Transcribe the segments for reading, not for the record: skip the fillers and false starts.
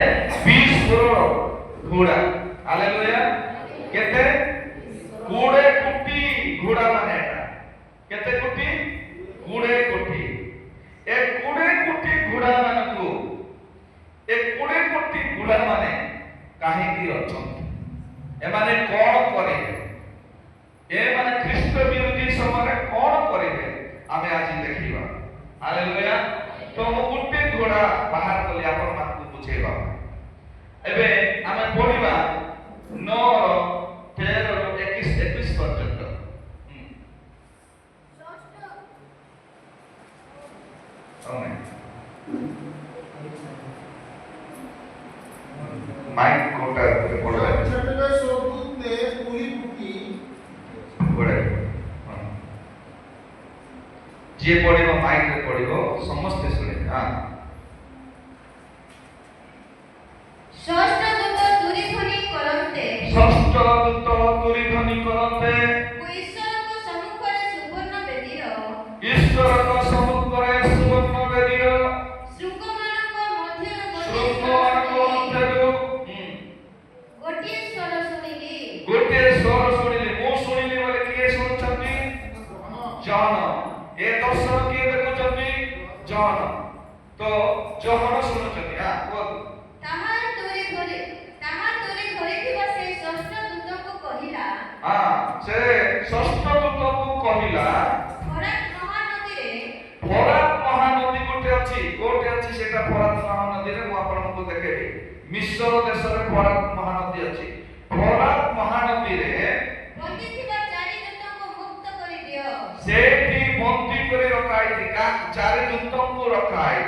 20 घोड़ा हालेलुया केते 20 कोटी घोड़ा माने केते कोटी 20 कोटी ए 20 कोटी घोड़ा मानकु ए 20 कोटी घोड़ा माने काहे की अछन ए माने कोन करिवे ए माने ख्रीष्ट विरोधी समय कोन करिवे आमे आज देखिबा हालेलुया तो मो गुटे घोड़ा बाहर कले आपन मानकु बुझेबा एबे आमे पढिबा 9 13 21 पर्यंत माइक कोटा पढिबा छठवे स्वर्गदूत ने पूरी फूकी पढे जे पढिबो माइक रे पढिबो समस्त सुने हां षष्ठ दूत तुरी ध्वनि करन्ते षष्ठ दूत तुरी ध्वनि करन्ते ईश्वरको सम्मुखरे सुवर्ण बेदीर ईश्वरको सम्मुखरे सुवर्ण बेदीर शृंगमानक मध्यरु गोटिए स्वर शुणिली मु शुणिली बोले किए सुनछंती जॉन ए दर्शन किए देखुछंती जॉन तो जॉन सुनछंती हां बोल ताहार तोरे घरे थिबा से षष्ठ दूतको कहिला हां से षष्ठ दूतको कहिला फरात महानदी गोटे अछि सेटा फरात महानदी रे मु आपनको देखेबी मिस्र देश रे फरात महानदी अछि फरात महानदी रे बंदी थिबा चारि दूतको मुक्त करि दियो सेठी बंदी करे रखाई का चारि दूतको रखाई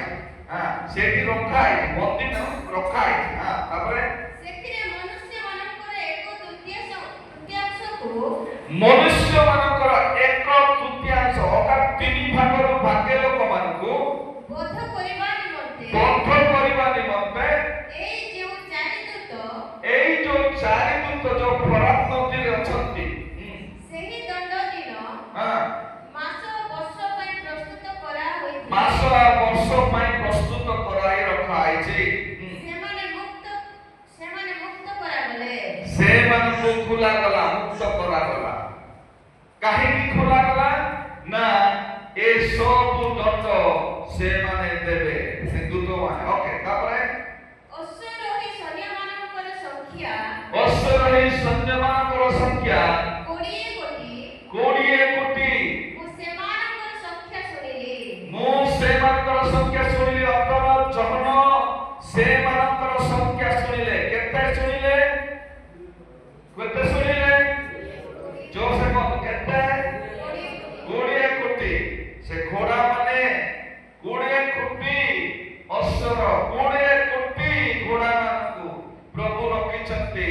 हां सेठी रखाई बंदी न रखाई हां तापरे सेथिरे मनुष्य मानकर एक तृतीयांशको मनुष्य मानकर एक तृतीयांश अर्थात 3 भागରୁ भागे लोक मानकु बोध करिबा निमंते एई जो चारि दूत जो फरात नदी रे अछंती सेही दंड दिन हां मास वर्ष पय प्रस्तुत करा होई मास वर्ष पय प्रस्तुत कराई रखा आइछि सेमाने मुक्त करा गले से मानकु खुला गला मुक्त करा गला काहे की खुला गला ना ए सब दंड से माने देबे से दूत माने ओके तापरे अश्वरोही सैन्यमानकर संख्या अश्वरोही सैन्यमानकर संख्या 20 कोटी मु सेमानकर संख्या सुनिली अर्थात जहन सेमानकर संख्या सुनिले केते सुनिले जो से को केते 20 कोटी से घोड़ा माने 20 कोटी अश्वर 20 कोटी घोड़ा मानकु प्रभु रखिछंती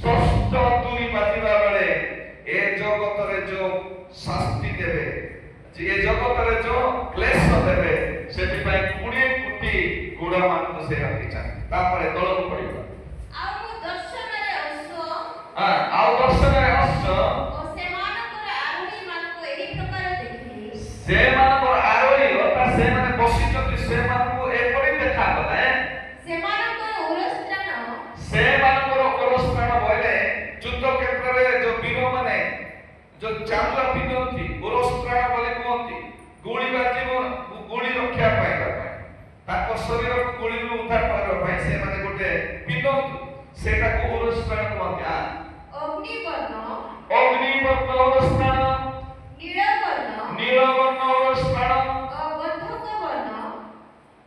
षष्ठ तुरी बाजिबा बेले ए जगत रे जो शास्ति देबे जे ए जगत रे जो क्लेश देबे सेति पय 20 कोटी घोड़ा मानकु से रखिछंती तापरे तळक पडिबा आउ दर्शनरे अश्व हां आउ दर्शनरे अश्व ओ सेमानकर आरोही मानको एही प्रकार देखि सेमानकर आरोही अर्थात सेमाने बसिचंती सेमानकु एपरि देखा गला सेमानकर ओरस्त्राण बोले युद्ध क्षेत्र रे जो वीर माने जो चांदला पिनंती ओरस्त्राण बोले कोंती गोली बाजिबो गोली रक्षा पाइबा ताको शरीर को गोली रू उद्धार करबा पय से माने गोटे पिनंती सेटा को ओरस्त्राण कोंती अग्निवर्ण ओरस्त्राण नीलवर्ण ओरस्त्राण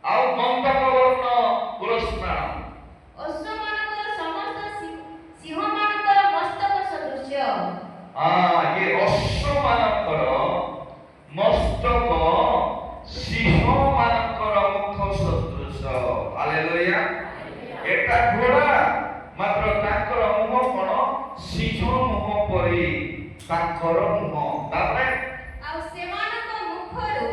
आउ गंधक वर्ण ओरस्त्राण अश्वमानकर समस्त सिंहमानकर मस्तक सदृश्य ये अश्वमानकर मस्तक सिंहमानकर मुख सदृश हालेलुया एटा घोड़ा मात्र ताकर मुह कोन सिंह मुह परी ताकर मुह तापरे आ सेमानक मुखरु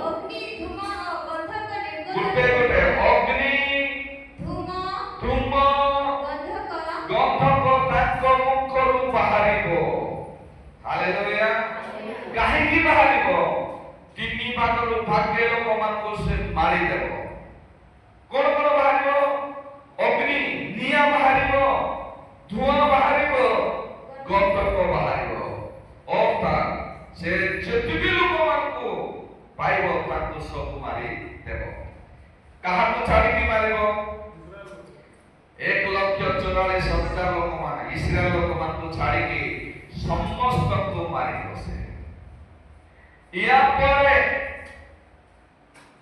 अग्नि धूम गंधक निर्गत गुटे अग्नि धूम गंधक ताक मुखरु बाहरिबो हालेलुया काहे की बाहरिबो 3 भागରୁ भागे लोक मानको से मारी देबो କାହାକୁ ଛାଡ଼ିକି ମାରିବ? 1,44,000 ଲୋକମାନେ ଇସ୍ରାଏଲ ଲୋକମାନଙ୍କୁ ଛାଡ଼ିକି ସମସ୍ତଙ୍କୁ ମାରିବ ସେ। ୟା ପରେ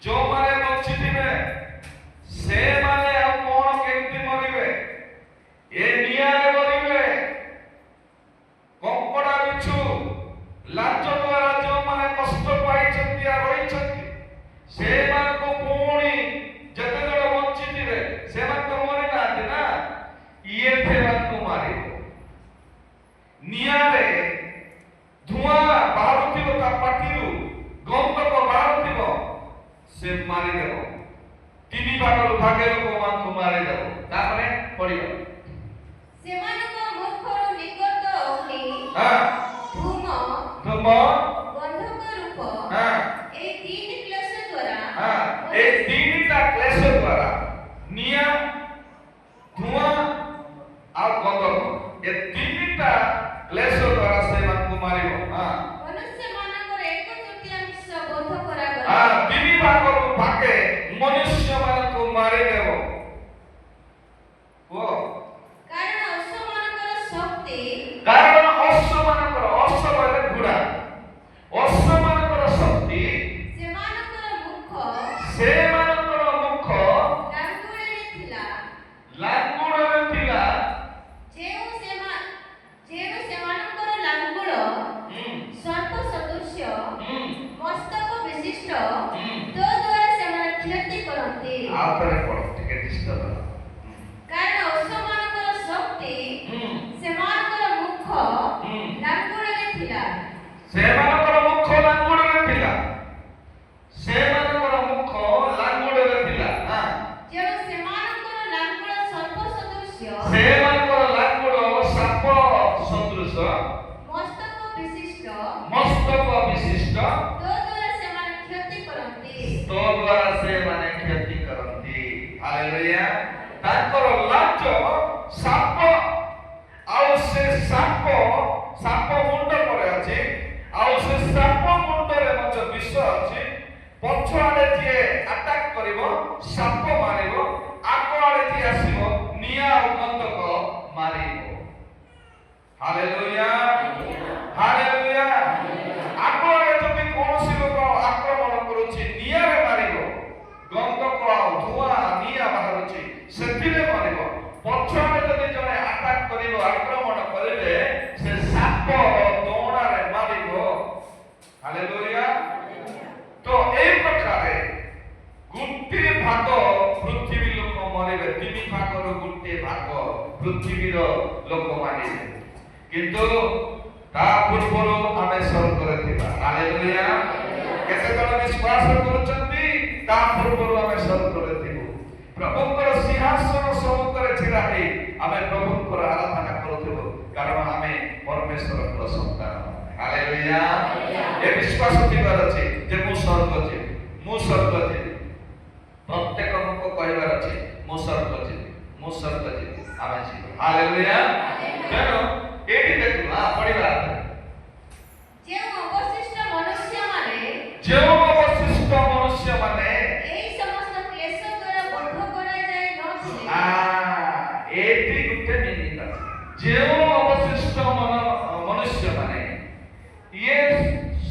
ଯୋଉମାନେ ବଞ୍ଚିଥିବେ ସେମାନେ ଆଉ କଣ କେମିତି ମରିବେ? ଏ ନିଆଁରେ ମରିବେ। କଙ୍କଡା ବିଛୁ ଲାଞ୍ଚ ଦ୍ୱାରା ଯୋଉମାନେ କଷ୍ଟ ପାଇଛନ୍ତି ଆଉ ରହିଛନ୍ତି ସେମାନଙ୍କୁ ପୁଣି ଯେତେ ଜଣ ବଞ୍ଚିଥିବେ ସେମାନେ ତ ମରିନାହାନ୍ତି ନା, ଇଏ ସେମାନଙ୍କୁ ମାରିବ। ନିଆଁରେ ଧୂଆଁ ବାହାରୁଥିବ, ତା ପାଟିରୁ ଗନ୍ଧକ ବାହାରୁଥିବ, ସେ ମାରିଦେବ। 3 ଭାଗରୁ ଭାଗେ ଲୋକମାନଙ୍କୁ ମାରିଦେବ। ତାପରେ ପଡ଼ିବ ସେମାନଙ୍କ ମୁଖରୁ ନିର୍ଗତ ଅଗ୍ନି, ଧୂମ, ଗନ୍ଧକ ରୂପ, এই 3 କ୍ଲେଶ ଦ୍ୱାରା, এই 3ଟା କ୍ଲେଶ ଦ୍ୱାରା ନିଆଁ, ଧୂଆଁ ଆଉ ଗନ୍ଧକ, ଏ 3ଟା କ୍ଲେଶ ଦ୍ୱାରା ସେମାନଙ୍କୁ ମାରିବ। ମନୁଷ୍ୟମାନଙ୍କର 1/3 ବଧ କରାଗଲା। 3 ଭାଗରୁ ଭାଗେ ମନୁଷ୍ୟମାନଙ୍କୁ ମାରିଦେବ। କାରଣ ଅଶ୍ୱମାନଙ୍କର ଶକ୍ତି, କାରଣ ଅଶ୍ୱମାନଙ୍କର, ଅଶ୍ଵ କହିଲେ ଘୋଡ଼ା, ଅଶ୍ୱମାନଙ୍କର ଶକ୍ତି, ସେମାନଙ୍କର ମୁଖ ଲାଙ୍ଗୁଡ଼ରେ ଥିଲା, ଯେଉଁ ସେମାନଙ୍କର ଲାଙ୍ଗୁଡ଼ ସର୍ପ ସଦୃଶ୍ୟ ମସ୍ତକ ବିଶିଷ୍ଟ, ତ ଦ୍ୱାରା ସେମାନେ କ୍ଷତି କରନ୍ତି। କାରଣ ଅଶ୍ୱମାନଙ୍କର ଶକ୍ତି ସେମାନଙ୍କର ମୁଖ ଲାଙ୍ଗୁଡ଼ରେ ଥିଲା, ସେମାନଙ୍କର ମୁଖ ଲାଙ୍ଗୁଡ଼ରେ ଥିଲା, ସେମାନଙ୍କର ମୁଖ ଲାଙ୍ଗୁଡ଼ରେ ଥିଲା। ଯେଉଁ ସେମାନଙ୍କର ଲାଙ୍ଗୁଡ଼ ସର୍ପ ସଦୃଶ୍ୟ, ସେମାନଙ୍କର ଲାଙ୍ଗୁଡ଼ ସାପ ସଦୃଶ ମସ୍ତକ ବିଶିଷ୍ଟ, ତ ଦ୍ୱାରା ସେମାନେ କ୍ଷତି କରନ୍ତି। ହାଲେଲୁୟା। ତାଙ୍କର ଲାଞ୍ଚ ସାପ, ଆଉ ସେ ସାପ ମୁଣ୍ଡ ପରେ ଅଛି, ଆଉ ସେ ସାପ ମୁଣ୍ଡରେ ମଧ୍ୟ ବିଷ ଅଛି। ପଛଆଡ଼େ ଯିଏ ଆଟାକ କରିବ ସାପ ମାରିବ, ଆଗ ଆଡ଼େ ଯିଏ ଆସିବ ନିଆଁ ଆଉ ଗନ୍ଧକ ମାରିବ। Hallelujah, hallelujah. ଆଗ ଆଡ଼େ ଯଦି କୌଣସି ଲୋକ ଆକ୍ରମଣ କରୁଛି ନିଆଁରେ ମାରିବ, ଗନ୍ଧକ ଆଉ ଧୂଆଁ ନିଆଁ ବାହାରୁଛି ସେଥିରେ ମାରିବ। ପଛଆଡ଼େ ଯଦି ଜଣେ ଆଟାକ କରିବ, ଆକ୍ରମଣ କରିଲେ ସେ ସାପ ଦୌଡ଼ାରେ ମାରିବ। ହାଲେଲୁୟା। ତ এই ପ୍ରକାରେ ଗୋଟିଏ ଭାଗ ପୃଥିବୀ ଲୋକ ମରିବେ, 3 ଭାଗରୁ ଗୋଟିଏ ଭାଗ ପୃଥିବୀର ଲୋକ ମାରିବେ। କିନ୍ତୁ ତା ପୂର୍ବରୁ ଆମେ ସ୍ୱର୍ଗରେ ଥିବା। ହାଲେଲୁୟା। କେତେ ଜଣ ବିଶ୍ୱାସ କରୁଛନ୍ତି ତା ପୂର୍ବରୁ ଆମେ ସ୍ୱର୍ଗରେ ଥିବୁ? ପ୍ରଭୁଙ୍କର ସିଂହାସନ ସମ୍ମୁଖରେ ଛିଡ଼ା ହେଇ ଆମେ ପ୍ରଭୁଙ୍କର ଆରାଧନା କରୁଥିବୁ, କାରଣ ଆମେ ପରମେଶ୍ୱରଙ୍କର ସନ୍ତାନ। ହାଲେଲୁୟା। ଏ ବିଶ୍ୱାସ ଥିବାର ଅଛି ଯେ ମୁଁ ସ୍ୱର୍ଗ ଯିବି, ମୁଁ ସ୍ୱର୍ଗ ଯିବି। ପ୍ରତ୍ୟେକଙ୍କୁ କହିବାର ଅଛି ମୁଁ ସ୍ୱର୍ଗ ଯିବି, ମୁଁ ସ୍ୱର୍ଗ ଯିବି, ଆମେ ଯିବୁ। ହାଲେଲୁୟା। ତେଣୁ ଏଇଠି ଦେଖୁ, ପଢିବା। ଯେଉଁ ଅବଶିଷ୍ଟ ମନୁଷ୍ୟମାନେ ଏହି ସମସ୍ତ କ୍ଲେଶ ଦ୍ୱାରା ବଦ୍ଧ କରାଯାଇ ନଥିଲେ, ଏଇଠି ଗୋଟେ ମିନିଂ ଅଛି। ଯେଉଁ ଅବଶିଷ୍ଟ ମନୁଷ୍ୟମାନେ ଇଏ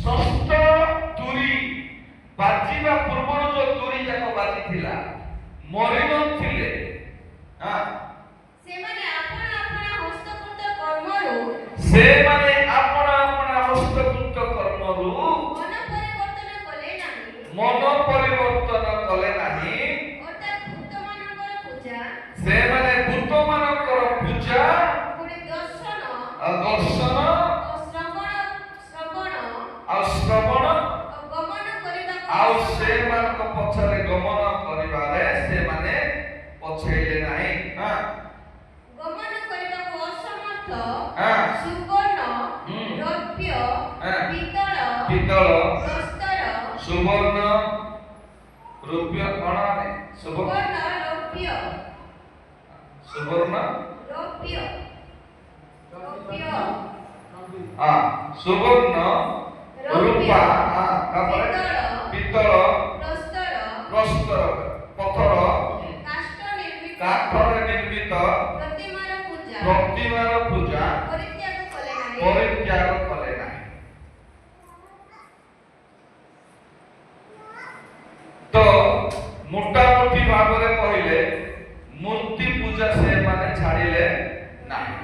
ଷଷ୍ଠ ତୁରୀ ବାଜିବା ପୂର୍ବରୁ ଯୋଉ ତୁରୀ ଯାକ ବାଜିଥିଲା ମରିନଥିଲେ, ସେମାନେ ଆପଣା ଆପଣା ହସ୍ତକୃତ କର୍ମରୁ ମନ ପରିବର୍ତ୍ତନ କଲେ ନାହିଁ। ଅର୍ଥାତ୍ ସେମାନେ ଭୂତମାନଙ୍କର ପୂଜା, ଦର୍ଶନ ଆଉ ଶ୍ରବଣ ଆଉ ସେମାନଙ୍କ ପଛରେ ଗମନ କରିବାରେ ସେମାନେ ପଛେଇଲେ ନାହିଁ। ଗମନ କରିବାକୁ ଅସମର୍ଥ ସୁବର୍ଣ୍ଣ, ରୌପ୍ୟ, ପିତ୍ତଳ, ପ୍ରସ୍ତର, ସୁବର୍ଣ୍ଣ ରୌପ୍ୟ କଣ? ସୁବର୍ଣ୍ଣ, ରୌପ୍ୟ, ସୁବର୍ଣ୍ଣ, ରୌପ୍ୟ, ସୁବର୍ଣ୍ଣ, ରୂପା, ପିତ୍ତଳ, ପ୍ରସ୍ତର, ପ୍ରସ୍ତର ପଥର କାଷ୍ଠ କାଠରେ ନିର୍ମିତ ନିର୍ମିତ ପ୍ରତିମାର ପୂଜା ପ୍ରତିମାର ପୂଜା ପରିତ୍ୟାଗ କଲେ ପରିତ୍ୟାଗ କଲେ ନାହିଁ। ନାହିଁ। ତ ମୋଟାମୋଟି ଭାବରେ କହିଲେ ମୂର୍ତ୍ତି ପୂଜା ସେମାନେ ଛାଡ଼ିଲେ ନାହିଁ।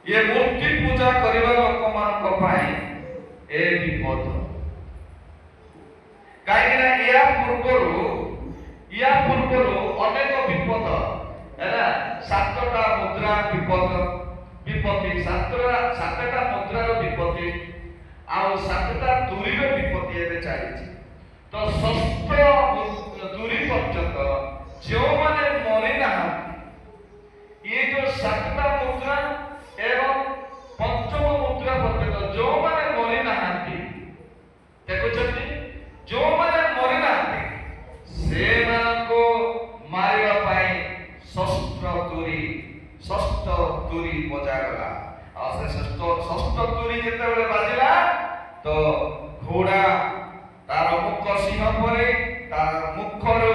ଏ ମୂର୍ତ୍ତି ପୂଜା କରିବା ଲୋକମାନଙ୍କ ପାଇଁ ଏ ବିପଦ। କାହିଁକିନା ଏହା ପୂର୍ବରୁ ଅନେକ ବିପଦ ହେଲା। ସାତଟା ମୁଦ୍ରା ବିପତ୍ତି ସାତଟା ମୁଦ୍ରାର ବିପତ୍ତି ଆଉ ସାତଟା ତୁରୀର ବିପତ୍ତି ଏବେ ଚାଲିଛି। ତ ଷଷ୍ଠ ତୁରୀ ପର୍ଯ୍ୟନ୍ତ ଯେଉଁମାନେ ମରିନାହାନ୍ତି, ଇଏ ଯୋଉ ସାତଟା ମୁଦ୍ରା ଏବଂ ପଞ୍ଚମ ମୁଦ୍ରା ପର୍ଯ୍ୟନ୍ତ ଯେଉଁମାନେ ମରିନାହାନ୍ତି, ଦେଖୁଛନ୍ତି, ଯେଉଁମାନେ ମରିନାହାନ୍ତି ସେମାନଙ୍କୁ ମାରିବା ପାଇଁ ଷଷ୍ଠ ତୁରୀ ବଜାଗଲା। ଆଉ ସେ ଷଷ୍ଠ ତୁରୀ ଯେତେବେଳେ ବାଜିଲା ତ ଘୋଡ଼ା ତାର ମୁଖ ସିଂହ ପରି ତାର ମୁଖରୁ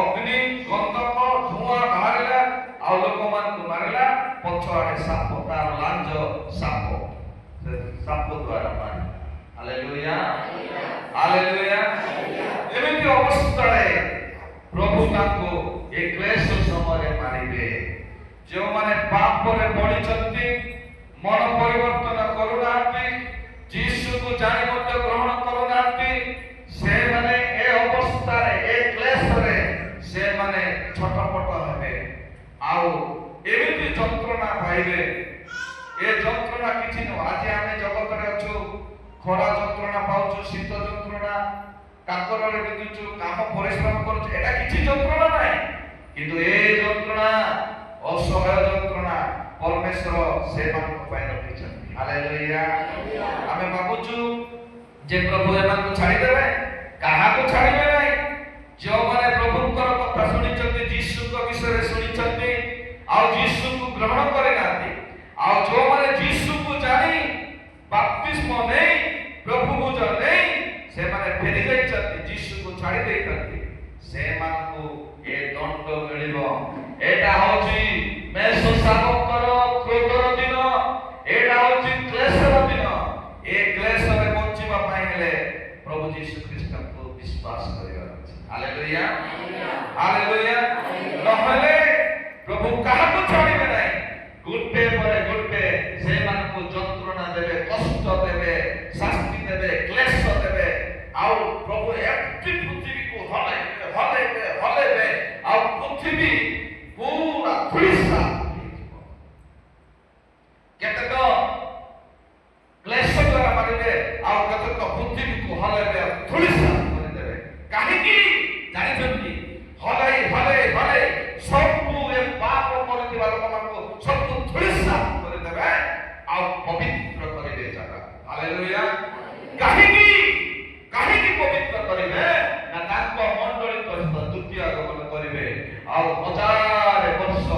ଅଗ୍ନି ଗନ୍ଧକ ଧୂଆଁ ବାହାରିଲା ଆଉ ଲୋକମାନଙ୍କୁ ମାରିଲା। ପଛଆଡ଼େ ସାପ, ତାର ଲାଞ୍ଜ ସାପ, ସେ ସାପ ଦ୍ୱାରା ମାରିଲା। Hallelujah hallelujah. ଏମିତି ଅବସ୍ଥାରେ ପ୍ରଭୁ ତାଙ୍କୁ ଏ କ୍ଲେଶ ସମୟରେ ମାରିବେ। ଯେଉଁମାନେ ପାପରେ ପଡ଼ିଛନ୍ତି, ମନ ପରିବର୍ତ୍ତନ କରୁନାହାନ୍ତି, ଯୀଶୁକୁ ଜାଣି ମଧ୍ୟ ଗ୍ରହଣ କରୁନାହାନ୍ତି, ସେମାନେ ଏ ଅବସ୍ଥାରେ ଏ କ୍ଲେଶରେ ସେମାନେ ଛଟପଟ ହେବେ ଆଉ ଏମିତି ଯନ୍ତ୍ରଣା ପାଇବେ। ଏ ଯନ୍ତ୍ରଣା କିଛି ନୁହଁ। ଆଜି ଆମେ ଜଗତରେ ଅଛୁ, ଖରା ଯନ୍ତ୍ରଣା ପାଉଛୁ, ଶୀତ ଯନ୍ତ୍ରଣା, କାକରରେ ବିଧୁଛୁ, କାମ ପରିଶ୍ରମ କରୁଛୁ, ଏଟା କିଛି ଯନ୍ତ୍ରଣା ନାହିଁ। କିନ୍ତୁ ଏ ଯନ୍ତ୍ରଣା, ଅସହାୟ ଯନ୍ତ୍ରଣା ପରମେଶ୍ୱର ସେମାନଙ୍କ ପାଇଁ ରଖିଛନ୍ତି। ହାଲେଲୁୟା। ଆମେ ଭାବୁଛୁ ଯେ ପ୍ରଭୁ ଏମାନଙ୍କୁ ଛାଡ଼ିଦେବେ, କାହାକୁ ଛାଡ଼ିବେ ନାହିଁ। ଯେଉଁମାନେ ପ୍ରଭୁଙ୍କର କଥା ଶୁଣିଛନ୍ତି, ଯୀଶୁଙ୍କ ବିଷୟରେ ଶୁଣିଛନ୍ତି ଆଉ ଯୀଶୁକୁ ଗ୍ରହଣ କରିନାହାନ୍ତି, ଆଉ ଯେଉଁମାନେ ଯୀଶୁକୁ ଜାଣି ବାପ୍ତିସ୍ମ ନେଇ ପ୍ରଭୁକୁ ନେଇ ସେମାନେ ଫେରି ଯାଇଛନ୍ତି, ଯୀଶୁକୁ ଛାଡ଼ି ଦେଇଛନ୍ତି, ସେମାନଙ୍କୁ ଏ ଦଣ୍ଡ ମିଳିବ। ଏଟା ହଉଛି ମେଷ ଶାବକର କ୍ରୋଧର ଦିନ, ଏଟା ହଉଛି କ୍ଲେଶର ଦିନ। ଏ କ୍ଲେଶରେ ବଞ୍ଚିବା ପାଇଁ ହେଲେ ପ୍ରଭୁ ଯୀଶୁ ଖ୍ରୀଷ୍ଟଙ୍କୁ ବିଶ୍ୱାସ କରିବାର ଅଛି। Hallelujah hallelujah. ନହେଲେ ପ୍ରଭୁ କାହାକୁ ଛାଡ଼ିବେ ନାହିଁ। ଗୋଟେ ପରେ ଗୋଟେ ସେମାନଙ୍କୁ ଯନ୍ତ୍ରଣା ଦେବେ, କଷ୍ଟ ଦେବେ, ଶାସ୍ତି ଦେବେ, କ୍ଲେଶ ଦେବେ। ଆଉ ପ୍ରଭୁ ଏମିତି ପୃଥିବୀକୁ ହଲେଇବେ ଆଉ ପୃଥିବୀ ପୁରା ଧୂଳିସାତ ହେଇଯିବ। କେତେକ କ୍ଲେଶ ଦ୍ୱାରା ମାରିବେ ଆଉ କେତେକ ପୃଥିବୀକୁ ହଲେଇବେ, ଧୂଳିସାତ କରିଦେବେ। କାହିଁକି ଜାଣିଛନ୍ତି? ହଲେଇ ସବୁ ଏ ପାପ କରିଥିବା ଲୋକମାନଙ୍କୁ ସବୁ ଧୂଳିସାତ କରିଦେବେ ଆଉ ପବିତ୍ର କରିବେ ଜାଗା। ହାଲେଲୁୟା। କାହିଁକି ପବିତ୍ର କରିବେ? ନା ତାଙ୍କ ମଣ୍ଡଳୀ ସହିତ ଦ୍ୱିତୀୟ ଆଗମନ କରିବେ ଆଉ 1000 ବର୍ଷ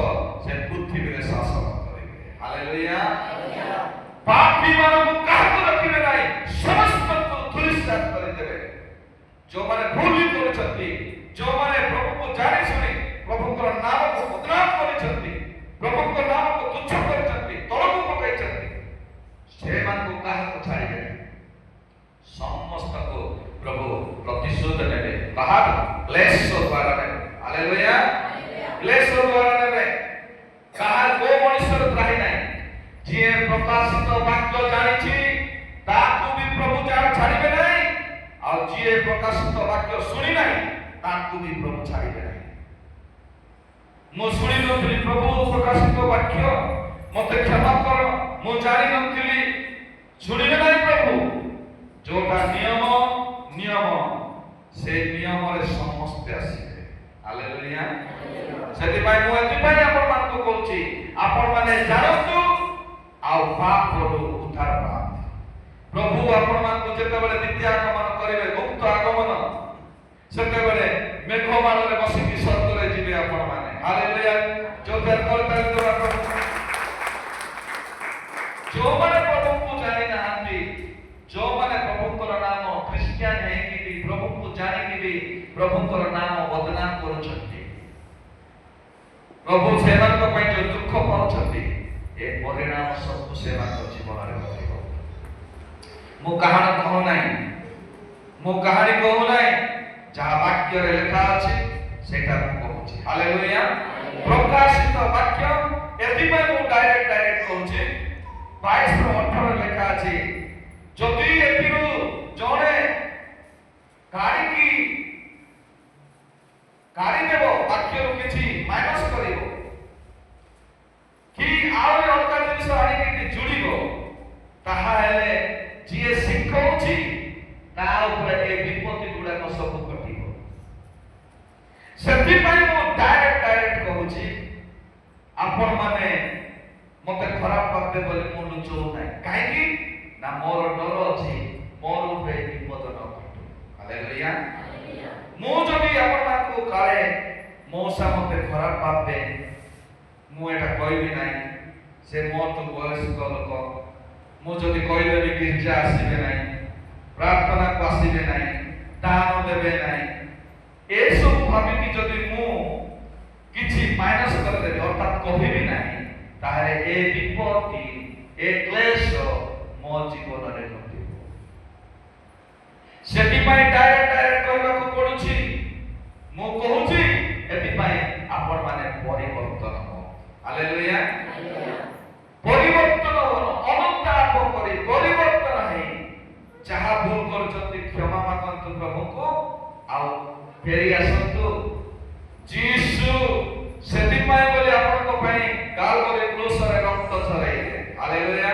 ସେ ପୃଥିବୀରେ ଶାସନ କରିବେ। ହାଲେଲୁୟା। ପାପୀ ମାନଙ୍କୁ କାହାକୁ ରଖିବେ ନାହିଁ, ସମସ୍ତଙ୍କୁ ଧୂଳିସାତ କରିଦେବେ। ଯେଉଁମାନେ ଭୁଲ କରୁଛନ୍ତି, ଯେଉଁମାନେ ପ୍ରଭୁକୁ ଜାଣି ଶୁଣି ପ୍ରଭୁଙ୍କର ନାମକୁ ବଦନାମ କରିଛନ୍ତି, ପ୍ରଭୁଙ୍କ ନାମକୁ ତୁଚ୍ଛ କରିଛନ୍ତି, ତଳକୁ ପକାଇଛନ୍ତି, ସେମାନଙ୍କୁ କାହାକୁ ଛାଡ଼ିବେ ନାହିଁ। ସମସ୍ତଙ୍କୁ ପ୍ରଭୁ ପ୍ରତିଶୋଧ ନେବେ। କାହାକୁ? କ୍ଲେଶ ଦ୍ୱାରା ନେବେ। ହାଲେଲୁୟା। କ୍ଲେଶ ଦ୍ୱାରା ନେବେ। କାହା କୋଉ ମଣିଷର ତ୍ରାହି ନାହିଁ। ଯିଏ ପ୍ରକାଶିତ ବାକ୍ୟ ଜାଣିଛି ତାକୁ ବି ପ୍ରଭୁ ଛାଡ଼ିବେ ନାହିଁ, ଆଉ ଯିଏ ପ୍ରକାଶିତ ବାକ୍ୟ ଶୁଣି ନାହିଁ ତାକୁ ବି ପ୍ରଭୁ ଛାଡ଼ିବେ ନାହିଁ। ମୁଁ ଶୁଣିନଥିଲି ପ୍ରଭୁ ପ୍ରକାଶିତ ବାକ୍ୟ, ମତେ କ୍ଷମା କର, ମୁଁ ଜାଣିନଥିଲି। ଶୁଣିବେ ନାହିଁ ପ୍ରଭୁ। ଯୋଉଟା ନିୟମ ସେ ନିୟମରେ ସମସ୍ତେ ଆସିବେ। ହାଲେଲୁୟା। ସେଥିପାଇଁ ମୁଁ ଏଥିପାଇଁ ଆପଣମାନଙ୍କୁ କହୁଛି, ଆପଣମାନେ ଜାଣନ୍ତୁ ଆଉ ପାପରୁ ଉଦ୍ଧାର ପାଆନ୍ତୁ। ପ୍ରଭୁ ଆପଣମାନଙ୍କୁ ଯେତେବେଳେ ଦ୍ୱିତୀୟ ଆଗମନ କରିବେ, ଗୁପ୍ତ ଆଗମନ, ସେତେବେଳେ ମେଘମାଳରେ ବସିକି ସ୍ୱର୍ଗରେ ଯିବେ ଆପଣମାନେ। ହାଲେଲୁୟା। ଯେଉଁମାନେ ପ୍ରଭୁଙ୍କୁ ଜାଣିନାହାନ୍ତି, ଯେଉଁମାନେ ପ୍ରଭୁଙ୍କର ନାମ ଖ୍ରୀଷ୍ଟିଆନ ହେଇକି ବି ପ୍ରଭୁଙ୍କୁ ପ୍ରଭୁଙ୍କର ନାମ ବଦନାମ କରୁଛନ୍ତି, ପ୍ରଭୁ ସେମାନଙ୍କ ପାଇଁ ଯୋଉ ଦୁଃଖ ପାଉଛନ୍ତି, ଏ ପରିଣାମ ସବୁ ସେମାନଙ୍କ ଜୀବନରେ ଘଟିବ। ମୁଁ କାହାଣୀ କହୁନାହିଁ, ମୁଁ କାହାଣୀ କହୁନାହିଁ, ଯାହା ବାକ୍ୟରେ ଲେଖା ଅଛି ସେଇଟା ମୁଁ କହୁଛି। ହାଲେଲୁୟା। ପ୍ରକାଶିତ ବାକ୍ୟ, ଏଥିପାଇଁ ମୁଁ ଡାଇରେକ୍ଟ କହୁଛି। 22:18 ଲେଖା ଅଛି, ଯଦି ଏଥିରୁ ଜଣେ କାଢିଦେବ, ବାକ୍ୟରୁ କିଛି ମାଇନସ୍ କରିବ, କି ଆହୁରି ଅଲଗା ଜିନିଷ ଆଣିକି ଯୋଡ଼ିବ, ତାହା ହେଲେ ଯିଏ ଶିଖଉଛି ତା ଉପରେ ଏ ବିପତ୍ତି ଗୁଡାକ ସବୁ ଘଟିବ। ସେଥିପାଇଁ ମୁଁ ଡାଇରେକ୍ଟ କହୁଛି, ଆପଣ ମାନେ ମତେ ଖରାପ ଭାବେ ବୋଲି ମୁଁ ଲୁଚଉ ନାହିଁ। କାହିଁକି ନା ମୋର ଡର ଅଛି, ମୋର ଉପରେ ବିପଦ ନ ଘଟୁ। ହାଲେଲୁୟା। ମୁଁ ଯଦି ଆପଣମାନଙ୍କୁ କାଳେ ମଉସା ମତେ ଖରାପ ଭାବେ, ମୁଁ ଏଟା କହିବି ନାହିଁ। ସେ ମୋଠୁ ବୟସ୍କ ଲୋକ, ମୁଁ ଯଦି କହିଦେବି ଗିର୍ଜା ଆସିବେ ନାହିଁ, ପ୍ରାର୍ଥନାକୁ ଆସିବେ ନାହିଁ, ଦାନ ଦେବେ ନାହିଁ, ଏସବୁ ଭାବିକି ଯଦି ମୁଁ କିଛି ମାଇନସ୍ କରିଦେବି, ଅର୍ଥାତ୍ କହିବି ନାହିଁ, ତାହେଲେ ଏ ବିପତ୍ତି, ଏ କ୍ଲେଶ ମୋ ଜୀବନରେ ଘଟିବ। ସେଥିପାଇଁ ଡାଇରେକ୍ଟ କହିବାକୁ ପଡୁଛି। ମୁଁ କହୁଛି ଏଥିପାଇଁ ଆପଣ ମାନେ ପରିବର୍ତ୍ତନ ହୁଅ। ହାଲେଲୁୟା। ପରିବର୍ତ୍ତନ ହୁଅ, ଅନୁତାପ କରି ପରିବର୍ତ୍ତନ ହେଇ ଯାହା ଭୁଲ କରୁଛନ୍ତି କ୍ଷମା ମାଗନ୍ତୁ ପ୍ରଭୁଙ୍କୁ, ଆଉ ଫେରି ଆସନ୍ତୁ। ଯୀଶୁ ସେଥିପାଇଁ ବୋଲି ଆପଣଙ୍କ ପାଇଁ କାଲଭରୀ କ୍ରୁସରେ ରକ୍ତ ଝରାଇଲେ। ହାଲେଲୁୟା।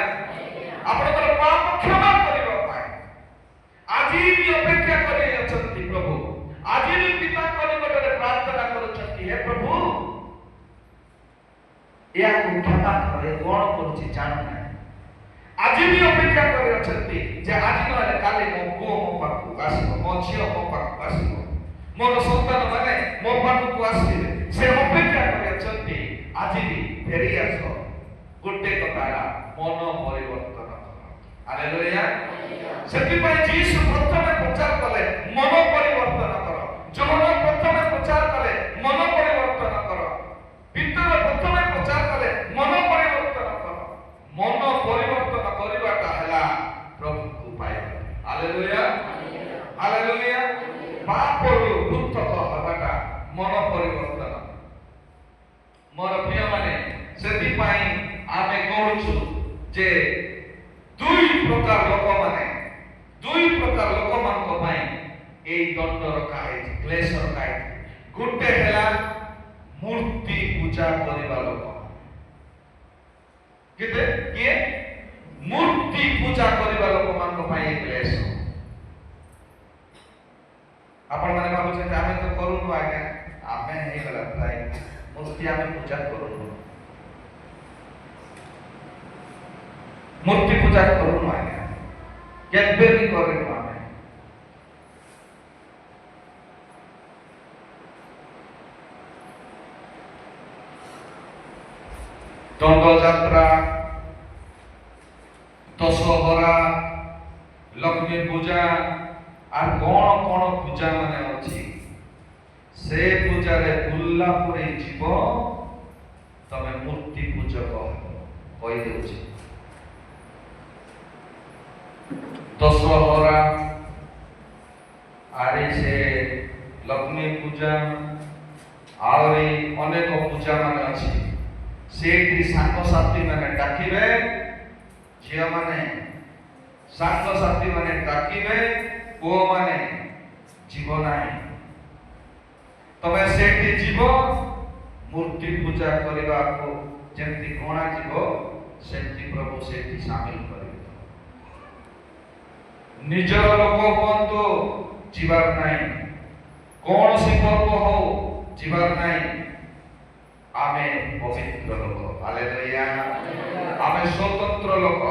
ଆପଣଙ୍କର ପାପ କ୍ଷମା କରିବା ପାଇଁ ଆଜି ବି ଅପେକ୍ଷା କରି ଅଛନ୍ତି ପ୍ରଭୁ। ଆଜି ବି ପିତାଙ୍କ ନିକଟରେ ପ୍ରାର୍ଥନା କରୁଛନ୍ତି, ହେ ପ୍ରଭୁ ଏହାକୁ କ୍ଷମା କର, କଣ କରୁଛି ଜାଣୁନାହିଁ। ଆଜି ବି ଅପେକ୍ଷା କରି ଅଛନ୍ତି ଯେ ଆଜି ନହେଲେ କାଲି ମୋ ପୁଅ ମୋ ପାଖକୁ ଆସିବ, ମୋ ଝିଅ ମୋ ପାଖକୁ ଆସିବ, ମୋର ସନ୍ତାନ ମାନେ ମୋ ପାଖକୁ ଆସିବେ। ସେ ଅପେକ୍ଷା କରି ଅଛନ୍ତି, ଆଜି ବି ଫେରି ଆସ। ଗୋଟେ କଥା ହେଲା, ମନ ପରିବର୍ତ୍ତନ କର। ହାଲେଲୁୟା। ସେଥିପାଇଁ ଯୀଶୁ ପ୍ରଥମେ ପ୍ରଚାର କଲେ ମନ ପରିବର୍ତ୍ତନ କର। ଯୋହନ ପ୍ରଥମେ ପ୍ରଚାର କଲେ ମନ ପରିବର୍ତ୍ତନ କର। ପିତର ପ୍ରଥମେ ପ୍ରଚାର କଲେ ମନ ପରିବର୍ତ୍ତନ କର। ମନ ପରିବର୍ତ୍ତନ କରିବାଟା ହେଲା ପ୍ରଭୁଙ୍କୁ ପାଇବା। ହାଲେଲୁୟା। ହାଲେଲୁୟା। ପାପରୁ ପୃଥକ ହେବାଟା ମନ ପରିବର୍ତ୍ତନ। ମୋର ପ୍ରିୟମାନେ, ସେଥିପାଇଁ ଆମେ କହୁଛୁ ଯେ ଦୁଇ ପ୍ରକାର ଲୋକମାନଙ୍କ ପାଇଁ এই ଦଣ୍ଡ ରଖା ହେଇଛି, କ୍ଲେଶ ରଖା ହେଇଛି। ଗୋଟେ ହେଲା ମୂର୍ତ୍ତି ପୂଜା କରିବା ଲୋକ। କିଏ? ମୂର୍ତ୍ତି ପୂଜା କରିବା ଲୋକମାନଙ୍କ ପାଇଁ ଏ କ୍ଲେଶ। ଆପଣ ମାନେ ଭାବୁଛନ୍ତି ଆମେ ତ କରୁନୁ ଆଜ୍ଞା, ଆମେ ହେଇଗଲା ପ୍ରାୟ ମୂର୍ତ୍ତି ଆମେ ପୂଜା କରୁନୁ, ମୂର୍ତ୍ତି ପୂଜା କରୁନୁ ଆଜ୍ଞା, କେବେ ବି କରିନୁ ଆମେ। ଦଣ୍ଡଯାତ୍ରା, ଦଶହରା, ଲକ୍ଷ୍ମୀ ପୂଜା আর কোন পূজা মানে ଅଛି, ସେ ପୂଜାରେ ବୁଲିଲା ପରେ ଯିବ ତମେ ମୂର୍ତ୍ତି ପୂଜକ କହିଦେଉଛି। ଦଶହରା ଆରେ ସେ ଲକ୍ଷ୍ମୀ ପୂଜା ଆହୁରି ଅନେକ ପୂଜା ମାନେ ଅଛି। ସେଇଠି ସାଙ୍ଗସାଥି ମାନେ ଡାକିବେ, ଝିଅ ମାନେ ସାଙ୍ଗସାଥି ମାନେ ଡାକିବେ, ପୁଅ ମାନେ ଯିବ ନାହିଁ। ତମେ ସେଇଠି ଯିବ, ମୂର୍ତ୍ତି ପୂଜା କରିବାକୁ ଯେମିତି ଗଣା ଯିବ ସେମିତି ପ୍ରଭୁ ସେଇଠି ସାମିଲ କରିବେ। ନିଜର ଲୋକ ହୁଅନ୍ତୁ ଯିବାର ନାହିଁ, କୌଣସି ପର୍ବ ହଉ ଯିବାର ନାହିଁ। ଆମେ ପବିତ୍ର ଲୋକ। ହାଲେଲୁୟା। ଆମେ ସ୍ୱତନ୍ତ୍ର ଲୋକ।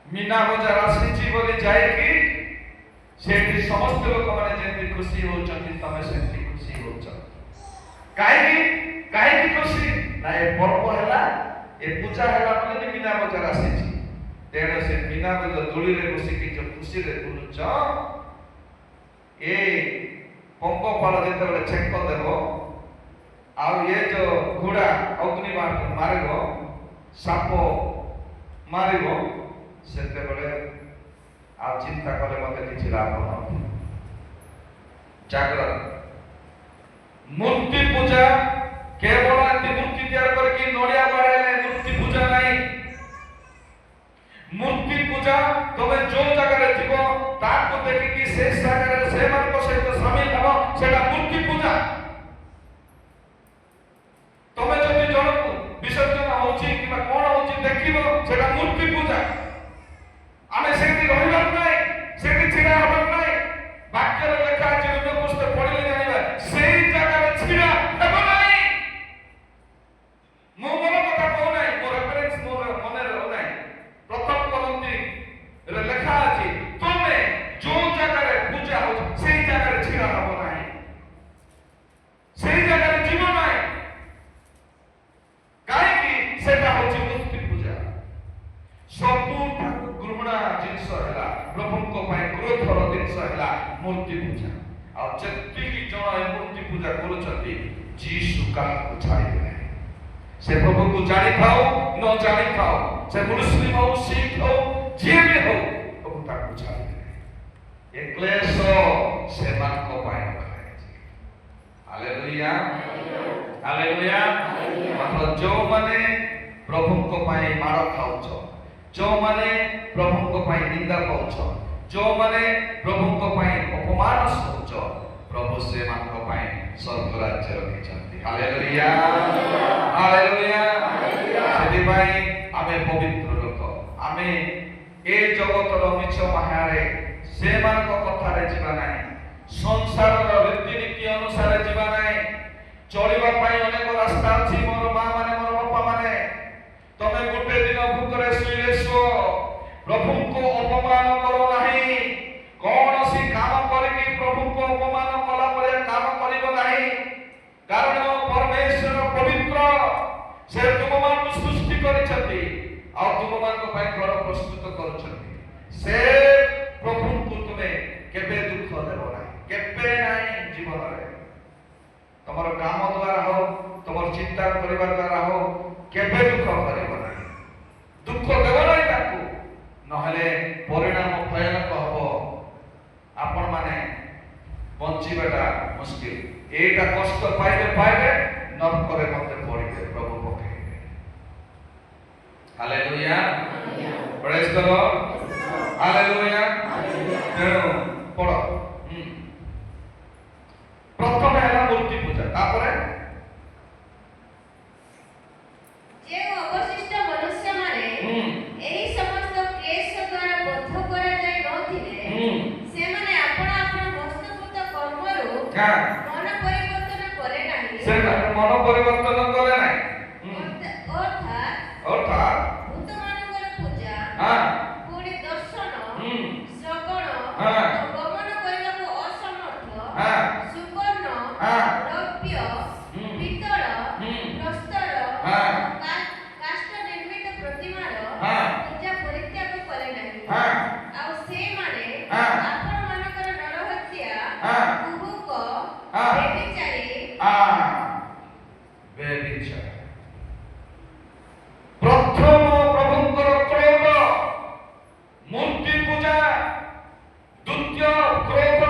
ମୀନା ବଜାର ଆସିଛି ବୋଲି ଯାଇକି ସେଠି ସମସ୍ତ ଲୋକମାନେ ଯେମିତି ଖୁସି ହଉଛନ୍ତି ତମେ ସେମିତି ଖୁସି ହଉଛ। କାହିଁକି ଖୁସି? ନା ଏ ପର୍ବ ହେଲା, ଏ ପୂଜା ହେଲା ବୋଲି ମୀନା ବଜାର ଆସିଛି। ତେଣୁ ସେ ମୀନା ବଜାର ଦୋଳିରେ ବସିକି ଯୋଉ ଖୁସିରେ ବୁଲୁଛ, ଏ ପଙ୍କପାଳ ଯେତେବେଳେ ଛେଙ୍କ ଦେବ ଆଉ ଏ ଯୋଉ ଘୋଡ଼ା ଅଗ୍ନି ମାରିବ ସାପ ମାରିବ ସେତେବେଳେ ଆଉ ଚିନ୍ତା କଲେ ମତେ କିଛି ଲାଭ ନାହିଁ। ଜାଗ୍ରତ ମୂର୍ତ୍ତି ପୂଜା କେବଳ ଏମିତି ମୂର୍ତ୍ତି ତିଆରି କରିକି ନଡ଼ିଆ ବାଡ଼େଇଲେ ମୂର୍ତ୍ତି ପୂଜା ନାହିଁ। ମୂର୍ତ୍ତି ପୂଜା ତମେ ଯୋଉ ଜାଗାରେ ଥିବ ତାକୁ ଦେଖିକି ସେ ଜାଗାରେ ସେମାନଙ୍କ ସହିତ ସାମିଲ ହେବ, ସେଟା ମୂର୍ତ୍ତି ପୂଜା। ତମେ ଯଦି ଜଣକୁ ବିସର୍ଜନ ହଉଛି କିମ୍ବା କଣ ହଉଛି ଦେଖିବ, ସେଟା ମୂର୍ତ୍ତି ପୂଜା। ଆମେ ସେଠି ରହିବାର ନାହିଁ, ସେଠି ଛିଡ଼ା ହେବାର ନାହିଁ। ବାକ୍ୟରେ ଲେଖା ଅଛି, ଅନ୍ୟ ପୁସ୍ତକ ପଢିଲେ ଜାଣିବା, ସେଇ ଜାଗାରେ ଛିଡ଼ା ହେବ ନାହିଁ। ମୁଁ ମୋର କଥା କହୁନାହିଁ, ମୋ ରେଫରେନ୍ସ ମୋର ମନେ ରହୁନାହିଁ। ପ୍ରଥମ କରନ୍ତିରେ ଲେଖା ଅଛି, ତୁମେ ଯୋଉ ଜାଗାରେ ପୂଜା ହଉଛି ସେଇ ଜାଗାରେ ଛିଡ଼ା ହେବ ନାହିଁ, ସେଇ ଜାଗାରେ ଯିବ ନାହିଁ। କାହିଁକି? ସେଟା ହଉଛି ମୂର୍ତ୍ତି ପୂଜା। ସବୁଠାରୁ ଘୃଣା ଜିନିଷ ହେଲା, ପ୍ରଭୁଙ୍କ ପାଇଁ କ୍ରୋଧର ଜିନିଷ ହେଲା ମୂର୍ତ୍ତି ପୂଜା। ଆଉ ଯେତିକି ଜଣ ଏ ମୂର୍ତ୍ତି ପୂଜା କରୁଛନ୍ତି, ଯୀଶୁ କାହାକୁ ଛାଡ଼ିବେ ନାହିଁ। ସେ ପ୍ରଭୁକୁ ଜାଣିଥାଉ ନ ଜାଣିଥାଉ, ସେ ମୁସଲିମ ହଉ ଶିଖ ହଉ ଯିଏ ବି ହଉ, ପ୍ରଭୁ ତାକୁ ଛାଡ଼ିବେ ନାହିଁ। ଏ କ୍ଲେଶ ସେମାନଙ୍କ ପାଇଁ ରଖାଯାଇଛି। Hallelujah hallelujah. ମାତ୍ର ଯୋଉମାନେ ପ୍ରଭୁଙ୍କ ପାଇଁ ମାଡ଼ ଖାଉଛ, ଯୋଉମାନେ ପ୍ରଭୁଙ୍କ ପାଇଁ ନିନ୍ଦା ପାଉଛ, ଯୋଉମାନେ ପ୍ରଭୁଙ୍କ ପାଇଁ ଅପମାନ ସହୁଛ, ପ୍ରଭୁ ସେମାନଙ୍କ ପାଇଁ ସ୍ୱର୍ଗ ରାଜ୍ୟ ରଖିଛନ୍ତି। Hallelujah hallelujah. ସେଥିପାଇଁ ଆମେ ପବିତ୍ର ଲୋକ, ଆମେ ଏ ଜଗତର ମିଛ ମାୟାରେ ସେମାନଙ୍କ କଥାରେ ଯିବା ନାହିଁ, ସଂସାରର ରୀତିନୀତି ଅନୁସାରେ ଯିବା ନାହିଁ। ଚଳିବା ପାଇଁ ଅନେକ ରାସ୍ତା ଅଛି ମୋର ମା ମାନେ, ମୋର ବାପା ମାନେ। ତମେ ଗୋଟେ ଦିନ ଭୋକରେ ଶୋଇଲେ ଶୁଅ, ପ୍ରଭୁଙ୍କୁ ଅପମାନ କର ନାହିଁ। କୌଣସି କାମ କରିକି ପ୍ରଭୁଙ୍କୁ ଅପମାନ କଲା ଭଳିଆ କାମ କରିବ ନାହିଁ। କାରଣ ପରମେଶ୍ୱର ପବିତ୍ର, ସେ ତୁମମାନଙ୍କୁ ସୃଷ୍ଟି କରିଛନ୍ତି ଆଉ ତୁମମାନଙ୍କ ପାଇଁ ଘର ପ୍ରସ୍ତୁତ କରୁଛନ୍ତି। ସେ ପ୍ରଭୁଙ୍କୁ ତୁମେ କେବେ ଦୁଃଖ ଦେବ ନାହିଁ, କେବେ ନାହିଁ ଜୀବନରେ। ତମର କାମ ଦ୍ୱାରା ହଉ, ତମର ଚିନ୍ତା କରିବା ଦ୍ୱାରା ହଉ, କେବେ ଦୁଃଖ କରିବ ନାହିଁ, ଦୁଃଖ ଦେବ ନାହିଁ ତାକୁ। ନହେଲେ ପରିଣାମ ଭୟାନକ ହବ। ଆପଣ ମାନେ ବଞ୍ଚିବାଟା ମୁସ୍କିଲ। ଏଇଟା କଷ୍ଟ ପାଇବେ ପାଇବେ, ନରକରେ ମତେ ପଡ଼ିବେ, ପ୍ରଭୁ ପକେଇବେ। ହାଲେଲୁୟା ପ୍ରେଜ୍ ଦ ଲର୍ଡ ହାଲେଲୁୟା। ତେଣୁ ପଢ। ପ୍ରଥମେ ହେଲା ମୂର୍ତ୍ତି ପୂଜା, ତାପରେ ଯେଉଁ ଅବଶିଷ୍ଟ ମନୁଷ୍ୟମାନେ ଏହି ସମସ୍ତ କ୍ଲେଶ ଦ୍ୱାରା ବଦ୍ଧ କରାଯାଇ ନଥିଲେ, ସେମାନେ ଆପଣା ଆପଣା ହସ୍ତକୃତ କର୍ମରୁ ମନ ପରିବର୍ତ୍ତନ କଲେ ନାହିଁ। ମନ ପରିବର୍ତ୍ତନ କଲେ ନାହିଁ। ଅର୍ଥାତ୍ ଭୂତମାନଙ୍କର ପୂଜା, ପୁଣି ଦର୍ଶନ, ଶ୍ରବଣ ଓ ଗମନ କରିବାକୁ ଅସମର୍ଥ, ସୁବର୍ଣ୍ଣ, ରୌପ୍ୟ, ପିତ୍ତଳ, ପ୍ରସ୍ତର, କାଷ୍ଠ ନିର୍ମିତ ପ୍ରତିମାର ପୂଜା ପରିତ୍ୟାଗ କଲେ ନାହିଁ। ଆଉ ସେମାନେ ଆପଣମାନଙ୍କର ନରହତ୍ୟା, କୁହୁକ, ବ୍ୟଭିଚାରୀ, ପ୍ରଥମ ପ୍ରଭୁଙ୍କର କ୍ରୋଧ ମୂର୍ତ୍ତି ପୂଜା, ଦ୍ୱିତୀୟ କ୍ରୋଧ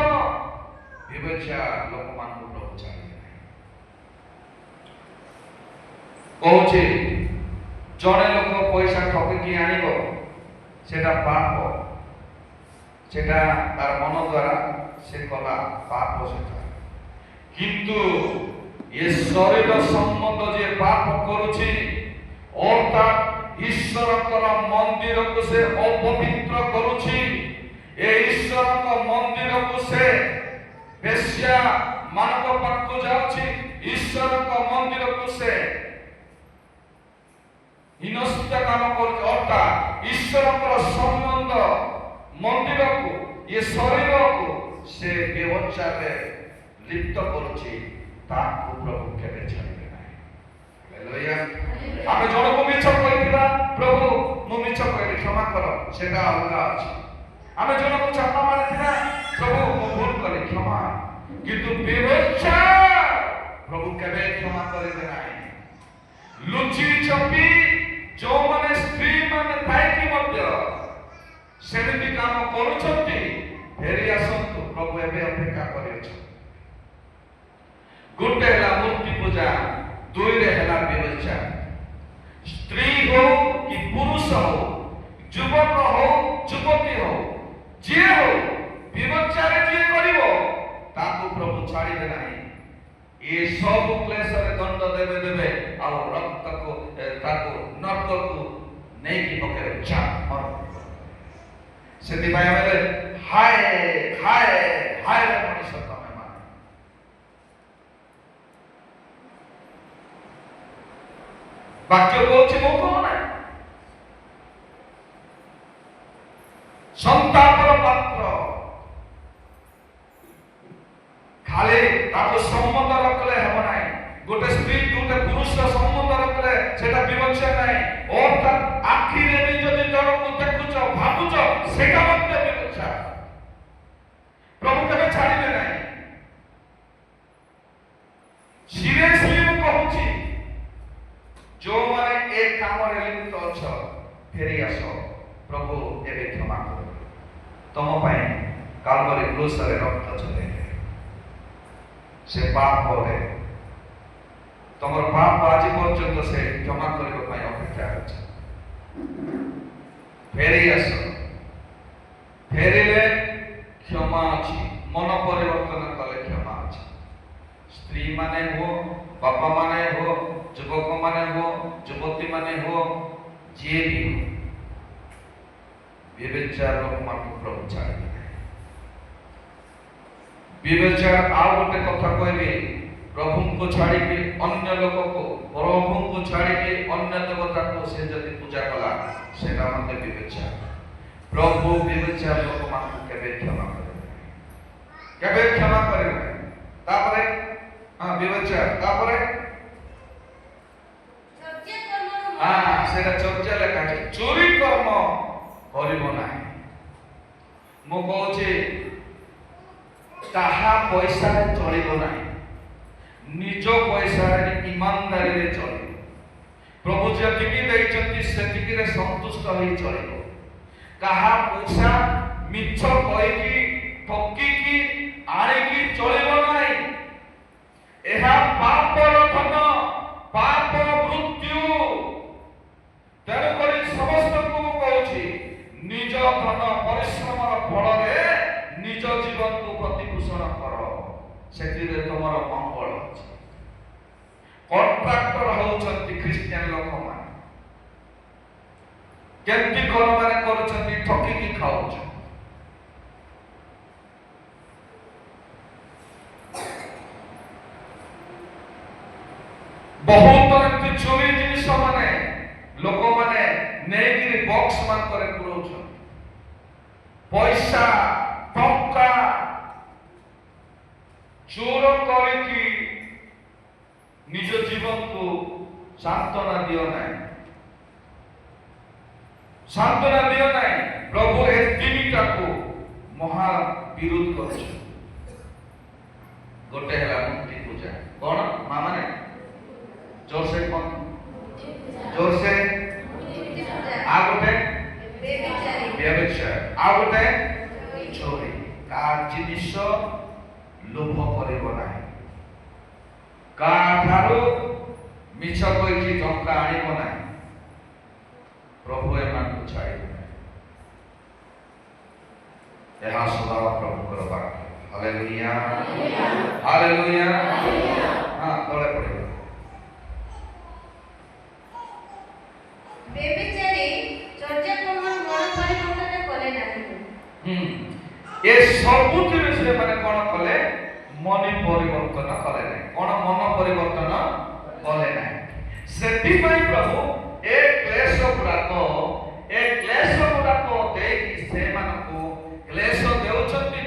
ବ୍ୟଭିଚାର। ଲୋକମାନଙ୍କୁ ପ୍ରଭୁ ଛାଡ଼ିବେ ନାହିଁ। କହୁଛି ଜଣେ ଲୋକ ପଇସା ଠକିକି ଆଣିବ, ସେଟା ପାପ, ସେଟା ତାର ମନ ଦ୍ୱାରା ସେ କଲା ପାପ ସେଟା। କିନ୍ତୁ ଏ ଶରୀର ସମ୍ବନ୍ଧ ଯେ ପାପ କରୁଛି, ଅର୍ଥାତ୍ ଈଶ୍ୱରଙ୍କର ମନ୍ଦିରକୁ ସେ ଅପବିତ୍ର କରୁଛି, ଏ ଈଶ୍ୱରଙ୍କ ମନ୍ଦିରକୁ ସେ ବେଶ୍ୟା ମାନଙ୍କ ପାଖକୁ ଯାଉଛି, ଈଶ୍ୱରଙ୍କ ମନ୍ଦିରକୁ ସେ ହୀନସ୍ତା କାମ କରୁଛି। ଅର୍ଥାତ୍ ଈଶ୍ୱରଙ୍କର ସମ୍ବନ୍ଧ ମନ୍ଦିରକୁ, ଏ ଶରୀରକୁ ସେ ବ୍ୟବଚାରରେ লিপ্ত করছি, তাকে প্রভু কেবে ছাড়িবে না। হালেলুয়া। আমি জনକୁ মিଛ କହିଥିବା, ପ୍ରଭୁ ମୁଁ ମିଛ କହିଲି କ୍ଷମା କର, ସେଟା ଅଲଗା ଅଛି। ଆମେ ଜଣକୁ ଚାପା ମାରିଥିବା, ପ୍ରଭୁ ମୁଁ ଭୁଲ କଲି କ୍ଷମା। কিন্তু বিবেচ্ছা প্রভু কেবে ক্ষমা করিবে নাই। লুচি চপি ଯୋଉମାନେ ସ୍ତ୍ରୀ ମାନେ ଥାଇକି ମଧ୍ୟ ସେମିତି କାମ କରୁଛନ୍ତି, ଫେରି ଆସନ୍ତୁ, ପ୍ରଭୁ ଏବେ ଅପେକ୍ଷା କରିଅଛନ୍ତି। ଗୋଟେ ହେଲା ମୂର୍ତ୍ତି ପୂଜା, ଦୁଇରେ ହେଲା ବିବେଚା। ସ୍ତ୍ରୀ ହଉ କି ପୁରୁଷ ହଉ, ଯୁବକ ହଉ ଯୁବତୀ ହଉ, ଯିଏ ହଉ, ବିବେଚାରେ ଯିଏ କରିବ ତାକୁ ପ୍ରଭୁ ଛାଡ଼ିବେ ନାହିଁ। ଏ ସବୁ କ୍ଲେଶରେ ଦଣ୍ଡ ଦେବେ ଆଉ ରକ୍ତକୁ ତାକୁ ନର୍କକୁ ନେଇକି ପକେଇବେ। ସେଥିପାଇଁ ଆମେ ହାୟ ହାୟ ହାୟ ମଣିଷ ତମେ ମାନେ। ବାକ୍ୟ କହୁଛି, ମୁଁ କଣ ନାହିଁ। ସନ୍ତାପର ପାତ୍ର, ଖାଲି ତାକୁ ସମ୍ମତ ରଖିଲେ ହେବ ନାହିଁ। ଗୋଟେ ସ୍ତ୍ରୀ ଗୋଟେ ପୁରୁଷ ସମ୍ମତ ରଖିଲେ ସେଟା ବିବଚ୍ଛେଦ ନାହିଁ। ଓ ତା ଆଖିରେ ବି ଯଦି ଜଣକୁ ଦେଖୁଛ ଭାବୁଛ, ସେଟା ମଧ୍ୟ ବିବଚ୍ଛେଦ। ପ୍ରଭୁ କେବେ ଛାଡ଼ିବେ ନାହିଁ। ସିରିୟସଲି ମୁଁ କହୁଛି, ଯୋଉମାନେ ଏ କାମରେ ଲିପ୍ତ ଅଛ, ଫେରି ଆସ, ପ୍ରଭୁ ଏବେ କ୍ଷମା କରିବେ। ତମ ପାଇଁ କାଲବରୀ କ୍ରୁଶରେ ରକ୍ତ ଝରେଇଲେ। ସେ ପାପରେ ତମର ପାପ ଆଜି ପର୍ଯ୍ୟନ୍ତ ସେ କ୍ଷମା କରିବା ପାଇଁ ଅପେକ୍ଷା କରିଛି। ଫେରି ଆସ, ଫେରିଲେ କ୍ଷମା ଅଛି। ମନ ପରିବର୍ତ୍ତନ କଲେ କ୍ଷମା ଅଛି। ସ୍ତ୍ରୀ ମାନେ ହୁଅ, ବାପା ମାନେ ହୁଅ, ଯୁବକ ମାନେ ହୁଅ, ଯୁବତୀ ମାନେ ହୁଅ, ଯିଏ ବି ବିବେଚାର ଲୋକମାନଙ୍କୁ ପ୍ରଭୁ ଛାଡ଼ିବେ। ବିବେଚାର ଆଉ ଗୋଟେ କଥା କହିବି, ପ୍ରଭୁଙ୍କୁ ଛାଡ଼ିକି ଅନ୍ୟ ଲୋକକୁ, ପ୍ରଭୁଙ୍କୁ ଛାଡ଼ିକି ଅନ୍ୟ ଦେବତାକୁ ସେ ଯଦି ପୂଜା କଲା, ସେଟା ମଧ୍ୟ ବିବେଚାର। ପ୍ରଭୁ ବିବେଚାର ଲୋକମାନଙ୍କୁ କେବେ କ୍ଷମା କରିବେ, କେବେ କ୍ଷମା କରିବେ। ତାପରେ ବିବେଚାର, ତାପରେ ସେଟା ଚର୍ଚ୍ଚା ଲେଖା ଅଛି, ଚୋରି କର୍ମ କରିବ ନାହିଁ। ମୁଁ କହୁଛି, କାହା ପଇସାରେ ଚଳିବ ନାହିଁ, ନିଜ ପଇସାରେ ଇମାନଦାରୀରେ ଚଳିବ। ପ୍ରଭୁ ଯେତିକି ଦେଇଛନ୍ତି ସେତିକିରେ ସନ୍ତୁଷ୍ଟ ହୋଇ ଚଳିବ। କାହା ପଇସା ମିଛ କହିକି ଠକିକି ଆଣିକି ଚଳିବ ନାହିଁ। ଏହା ପାପର ଧନ, ପାପ ମୃତ୍ୟୁ। ତେଣୁକରି ସମସ୍ତଙ୍କୁ ମୁଁ କହୁଛି, ନିଜ ଧନ ପରିଶ୍ରମର ଫଳରେ ନିଜ ଜୀବନକୁ ପ୍ରତିପୋଷଣ କର, ସେଥିରେ ତମର ମଙ୍ଗଳ ଅଛି। କଣ୍ଟ୍ରାକ୍ଟର ହେଉଛନ୍ତି ଖ୍ରୀଷ୍ଟିଆନ ଲୋକମାନେ। କେମିତି କଣ ମାନେ କରୁଛନ୍ତି, ଠକିକି ଖାଉଛନ୍ତି। ବହୁତ ଏମିତି ଚୋରି ଜିନିଷ ମାନେ ଲୋକମାନେ ନେଇକିରି ବକ୍ସ ମାନଙ୍କରେ ପୁରଉଛନ୍ତି। ପଇସା ଟଙ୍କା ଚୋର କରିକି ନିଜ ଜୀବନକୁ ସାନ୍ତ୍ୱନା ଦିଅ ନାହିଁ, ସାନ୍ତ୍ୱନା ଦିଅ ନାହିଁ। ପ୍ରଭୁ ଏ ତିନିଟାକୁ ମହା ବିରୋଧ କରୁଛନ୍ତି। ଗୋଟେ ହେଲା ମୂର୍ତ୍ତି ପୂଜା। କଣ ମା ମାନେ ଜୋରସେ କଣ, ଜୋରସେ। ଆଉ ଗୋଟେ ବ୍ୟଭିଚାର, ଆଉ ଗୋଟେ ଚୋରି। କାହା ଜିନିଷ ଲୋଭ କରିବ ନାହିଁ, କାହାଠାରୁ ମିଛ କହିକି ଟଙ୍କା ଆଣିବ ନାହିଁ। ପ୍ରଭୁ ଏମାନଙ୍କୁ ଛାଡ଼ିବେ ନାହିଁ। ଏହା ସଦା ପ୍ରଭୁଙ୍କର ବାକ୍ୟ। Hallelujah, hallelujah. ତଳେ ପଡ଼ିବ। ବେବିଚାରୀ ଚର୍ଯ୍ୟାକ୍ରମଣ ମନ ପରିବର୍ତ୍ତନ କଲେ ନାହିଁ। ଏ ସବୁଥିରେ ସେମାନେ କଣ କଲେ, ମନ ପରିବର୍ତ୍ତନ କଲେ ନାହିଁ। କଣ ମନ ପରିବର୍ତ୍ତନ କଲେ ନାହିଁ। ସେଥିପାଇଁ ପ୍ରଭୁ ଏ କ୍ଲେଶ ଗୁଡାକ ଦେଇକି ସେମାନଙ୍କୁ କ୍ଲେଶ ଦେଉଛନ୍ତି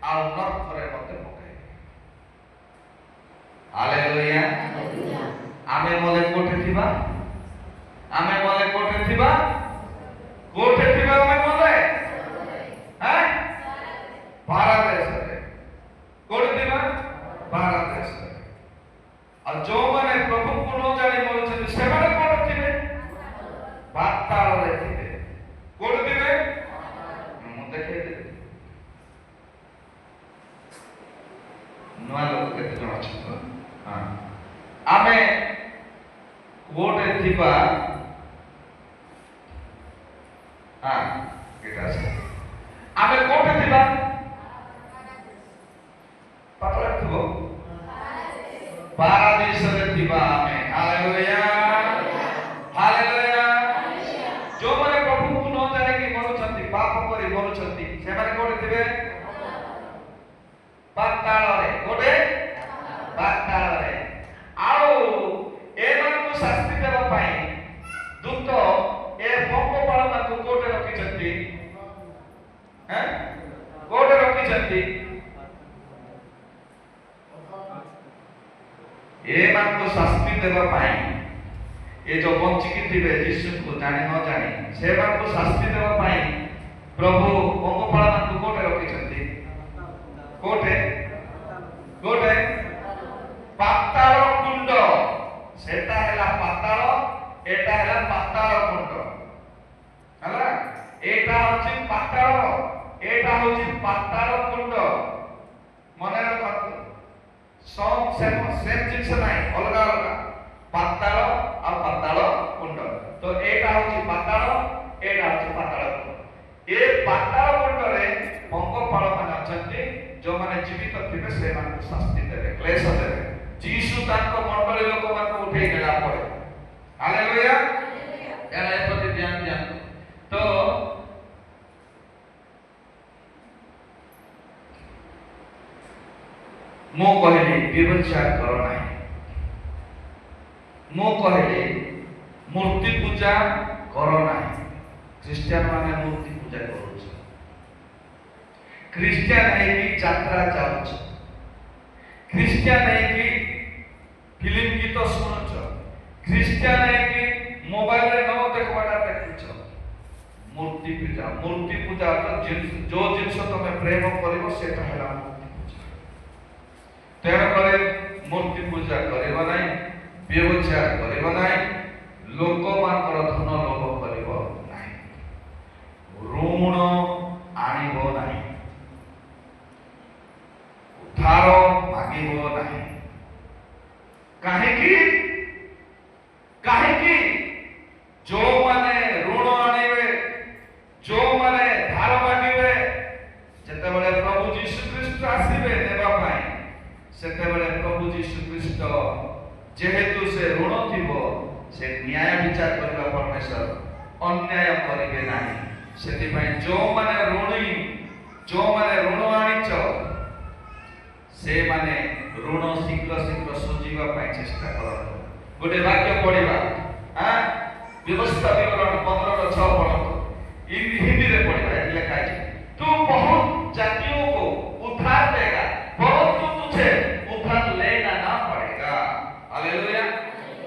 ଆଉ ନର୍କରେ ମଧ୍ୟ ପକାଇବେ। ହାଲେଲୁୟା। ଆମେ ମଲେ କୋଠେ ଥିବା, ଆମେ ମଲେ କୋଠେ ଥିବା, କୋଠେ ଥିବା ଆମେ ମଲେ ପାରାଦେଶରେ। ନୂଆ ଲୋକ କେତେ ଜଣ ଅଛନ୍ତି? ହଁ ଆମେ କୋର୍ଟରେ ଥିବା ଏଇଟା ଅଛି ଆମେ କୋର୍ଟରେ ଥିବା ପାତଳ ଥିବ ପାରାଦୀସରେ ଥିବା ଆମେ ହାଲେଲୁୟା ହାଲେଲୁୟା ଯୋଉମାନେ ପ୍ରଭୁଙ୍କୁ ନ ଜାଣିକି ମରୁଛନ୍ତି ପାପ କରି ମରୁଛନ୍ତି ସେମାନେ କୋଉଠି ଥିବେ? ପାତାଳରେ କୋଉଠି? ପାତାଳରେ। ଆଉ ଏମାନଙ୍କୁ ଶାସ୍ତି ଦେବା ପାଇଁ ଦୂତ ଏ ପଙ୍କପାଳମାନଙ୍କୁ କୋଉଠି ରଖିଛନ୍ତି? କୋଉଠି ରଖିଛନ୍ତି? ଏମାନଙ୍କୁ ଶାସ୍ତି ଦେବା ପାଇଁ ଏ ଯୋଉ ବଞ୍ଚିକି ଥିବେ ଯୀଶୁକୁ ଜାଣି ନ ଜାଣି ସେମାନଙ୍କୁ ଶାସ୍ତି ଦେବା ପାଇଁ ପ୍ରଭୁ ପଙ୍କପାଳମାନଙ୍କୁ କୋଉଠି ରଖିଛନ୍ତି? କୋଉଠି? କୋଉଠି? ପାତାଳ କୁଣ୍ଡ। ସେଟା ହେଲା ପାତାଳ, ଏଟା ହେଲା ପାତାଳ କୁଣ୍ଡ ହେଲା। ଏଟା ହଉଛି ପାତାଳ, ଏଟା ହଉଛି ପାତାଳ କୁଣ୍ଡ। ମନେ ରଖନ୍ତୁ ସେମ ଜିନିଷ ନାହିଁ, ଅଲଗା ଅଲଗା ପାତାଳ ଆଉ ପାତାଳ କୁଣ୍ଡ। ତ ଏଟା ହଉଛି ପାତାଳ, ଏଟା ହଉଛି ପାତାଳ କୁଣ୍ଡ। ଏ ପାତାଳ କୁଣ୍ଡରେ ପଙ୍ଗପାଳ ମାନେ ଅଛନ୍ତି ଯୋଉମାନେ ଜୀବିତ ଥିବେ ସେମାନଙ୍କୁ ଶାସ୍ତି ଦେବେ, କ୍ଲେଶ ଦେବେ। ଯୀଶୁ ତାଙ୍କ ମଣ୍ଡଳୀ ଲୋକମାନଙ୍କୁ ଉଠେଇ ନେଲା ପରେ ହାଲେଲୁୟା ଏରା ପ୍ରତି ଧ୍ୟାନ ଦିଅନ୍ତୁ। ତ ମୁଁ କହିଲି ବ୍ୟବଚାର କର ନାହିଁ, ମୁଁ କହିଲି ମୂର୍ତ୍ତି ପୂଜା କର ନାହିଁ। ଖ୍ରୀଷ୍ଟିଆନ ମାନେ ମୂର୍ତ୍ତି ପୂଜା କରୁଛ, ଖ୍ରୀଷ୍ଟିଆନ ହେଇକି ଯାତ୍ରା ଯାଉଛ, ଖ୍ରୀଷ୍ଟିଆନ ହେଇକି ଫିଲ୍ମ ଗୀତ ଶୁଣୁଛ, ଖ୍ରୀଷ୍ଟିଆନ ହେଇକି ମୋବାଇଲରେ ନ ଦେଖବାଟା ଦେଖୁଛ। ମୂର୍ତ୍ତି ପୂଜା, ମୂର୍ତ୍ତି ପୂଜା ଯୋଉ ଜିନିଷ ତମେ ପ୍ରେମ କରିବ ସେଟା ହେଲା ମୂର୍ତ୍ତି ପୂଜା। ତେଣୁକରି ମୂର୍ତ୍ତି ପୂଜା କରିବ ନାହିଁ, ବ୍ୟବଚାର କରିବ ନାହିଁ, ଲୋକମାନଙ୍କର ଧନ ଲୋଭ କରିବ ନାହିଁ, ଋଣ ଆଣିବ ନାହିଁ, ଉଦ୍ଧାର ମାଗିବ ନାହିଁ। କାହିଁକି? କାହିଁକି? ଯୋଉମାନେ ଋଣ ଆଣିବେ, ଯୋଉମାନେ ଧାର ମାଗିବେ, ଯେତେବେଳେ ପ୍ରଭୁ ଯୀଶୁ ଖ୍ରୀଷ୍ଟ ଆସିବେ ନେବା ପାଇଁ, ସେତେବେଳେ ପ୍ରଭୁ ଯୀଶୁ ଖ୍ରୀଷ୍ଟ ଯେହେତୁ ସେ ଋଣ ଥିବ, ସେ ନ୍ୟାୟ ବିଚାର କରିବା ପରମେଶ୍ୱର ଅନ୍ୟାୟ କରିବେ ନାହିଁ। ସେଥିପାଇଁ ଯୋଉମାନେ ଋଣ ଆଣିଛ ସେମାନେ ଋଣ ଶୀଘ୍ର ଶୀଘ୍ର ସୁଝିବା ପାଇଁ ଚେଷ୍ଟା କରନ୍ତୁ। ଗୋଟେ ବାକ୍ୟ ପଢିବା, ବ୍ୟବସ୍ଥା ବିବରଣ 15:6 ପଢନ୍ତୁ, ହିନ୍ଦୀରେ ପଢିବା। ଏଠି ଲେଖା ଅଛି, ତୁ ବହୁତ ଜାତିयों को उद्धार देगा परंतु तुझे उद्धार लेना ना पड़ेगा। हालेलुया।